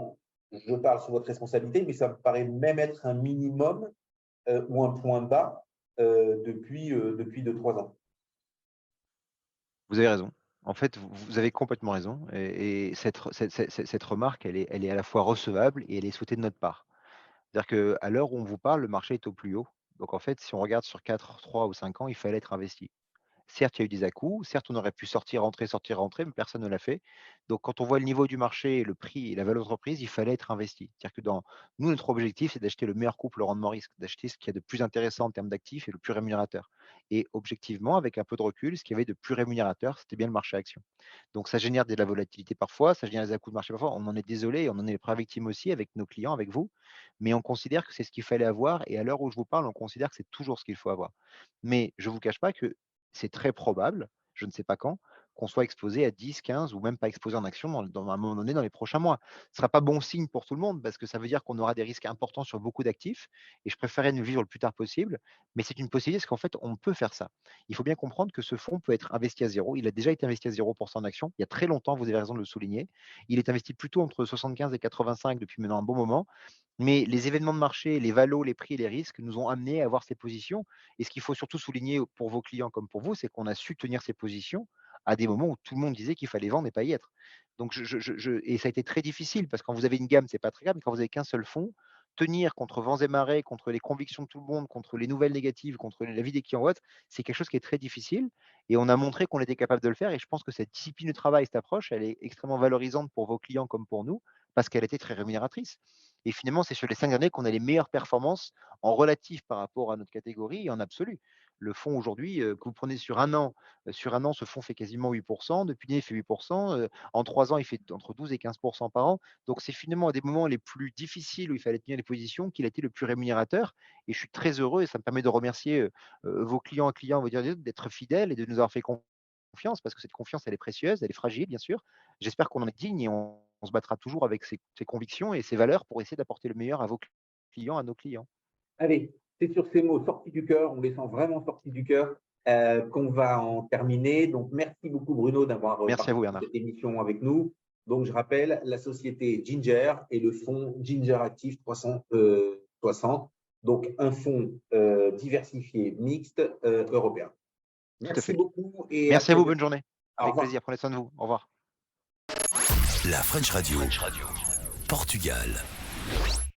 je parle sous votre responsabilité, mais ça me paraît même être un minimum ou un point bas depuis 2-3 ans. Vous avez raison. En fait, vous avez complètement raison. Et cette remarque, elle est à la fois recevable et elle est souhaitée de notre part. C'est-à-dire qu'à l'heure où on vous parle, le marché est au plus haut. Donc en fait, si on regarde sur 4, 3 ou 5 ans, il fallait être investi. Certes, il y a eu des à-coups, certes, on aurait pu sortir, rentrer, mais personne ne l'a fait. Donc, quand on voit le niveau du marché, le prix et la valeur d'entreprise, il fallait être investi. C'est-à-dire que nous, notre objectif, c'est d'acheter le meilleur couple rendement-risque, d'acheter ce qu'il y a de plus intéressant en termes d'actifs et le plus rémunérateur. Et objectivement, avec un peu de recul, ce qu'il y avait de plus rémunérateur, c'était bien le marché action. Donc, ça génère de la volatilité parfois, ça génère des à-coups de marché parfois. On en est désolé, on en est les premières victimes aussi avec nos clients, avec vous, mais on considère que c'est ce qu'il fallait avoir. Et à l'heure où je vous parle, on considère que c'est toujours ce qu'il faut avoir. Mais je ne vous cache pas que c'est très probable, je ne sais pas quand, qu'on soit exposé à 10, 15 ou même pas exposé en action dans un moment donné dans les prochains mois. Ce ne sera pas bon signe pour tout le monde parce que ça veut dire qu'on aura des risques importants sur beaucoup d'actifs et je préférerais nous vivre le plus tard possible, mais c'est une possibilité parce qu'en fait, on peut faire ça. Il faut bien comprendre que ce fonds peut être investi à zéro. Il a déjà été investi à 0% en action. Il y a très longtemps, vous avez raison de le souligner. Il est investi plutôt entre 75 et 85 depuis maintenant un bon moment. Mais les événements de marché, les valos, les prix et les risques nous ont amenés à avoir ces positions. Et ce qu'il faut surtout souligner pour vos clients comme pour vous, c'est qu'on a su tenir ces positions à des moments où tout le monde disait qu'il fallait vendre et pas y être. Donc, et ça a été très difficile parce que quand vous avez une gamme, c'est pas très grave, mais quand vous avez qu'un seul fonds, tenir contre vents et marées, contre les convictions de tout le monde, contre les nouvelles négatives, contre l'avis des clients, c'est quelque chose qui est très difficile. Et on a montré qu'on était capable de le faire. Et je pense que cette discipline de travail, cette approche, elle est extrêmement valorisante pour vos clients comme pour nous parce qu'elle était très rémunératrice. Et finalement, c'est sur les 5 années qu'on a les meilleures performances en relatif par rapport à notre catégorie et en absolu. Le fonds aujourd'hui, que vous prenez sur un an, ce fonds fait quasiment 8%. Depuis l'année, il fait 8%. En 3 ans, il fait entre 12 et 15% par an. Donc, c'est finalement à des moments les plus difficiles où il fallait tenir les positions qu'il a été le plus rémunérateur. Et je suis très heureux et ça me permet de remercier vos clients, on va dire, d'être fidèles et de nous avoir fait confiance parce que cette confiance, elle est précieuse, elle est fragile, bien sûr. J'espère qu'on en est digne et on se battra toujours avec ses convictions et ses valeurs pour essayer d'apporter le meilleur à vos clients, à nos clients. Allez, c'est sur ces mots sortis du cœur, on les sent vraiment sortis du cœur, qu'on va en terminer. Donc, merci beaucoup Bruno d'avoir participé à cette émission avec nous. Donc, je rappelle, la société Ginger et le fonds Ginger Active 360, donc un fonds diversifié mixte européen. Merci beaucoup. Et merci à vous, bonne journée. Avec plaisir, prenez soin de vous. Au revoir. La French Radio. Portugal.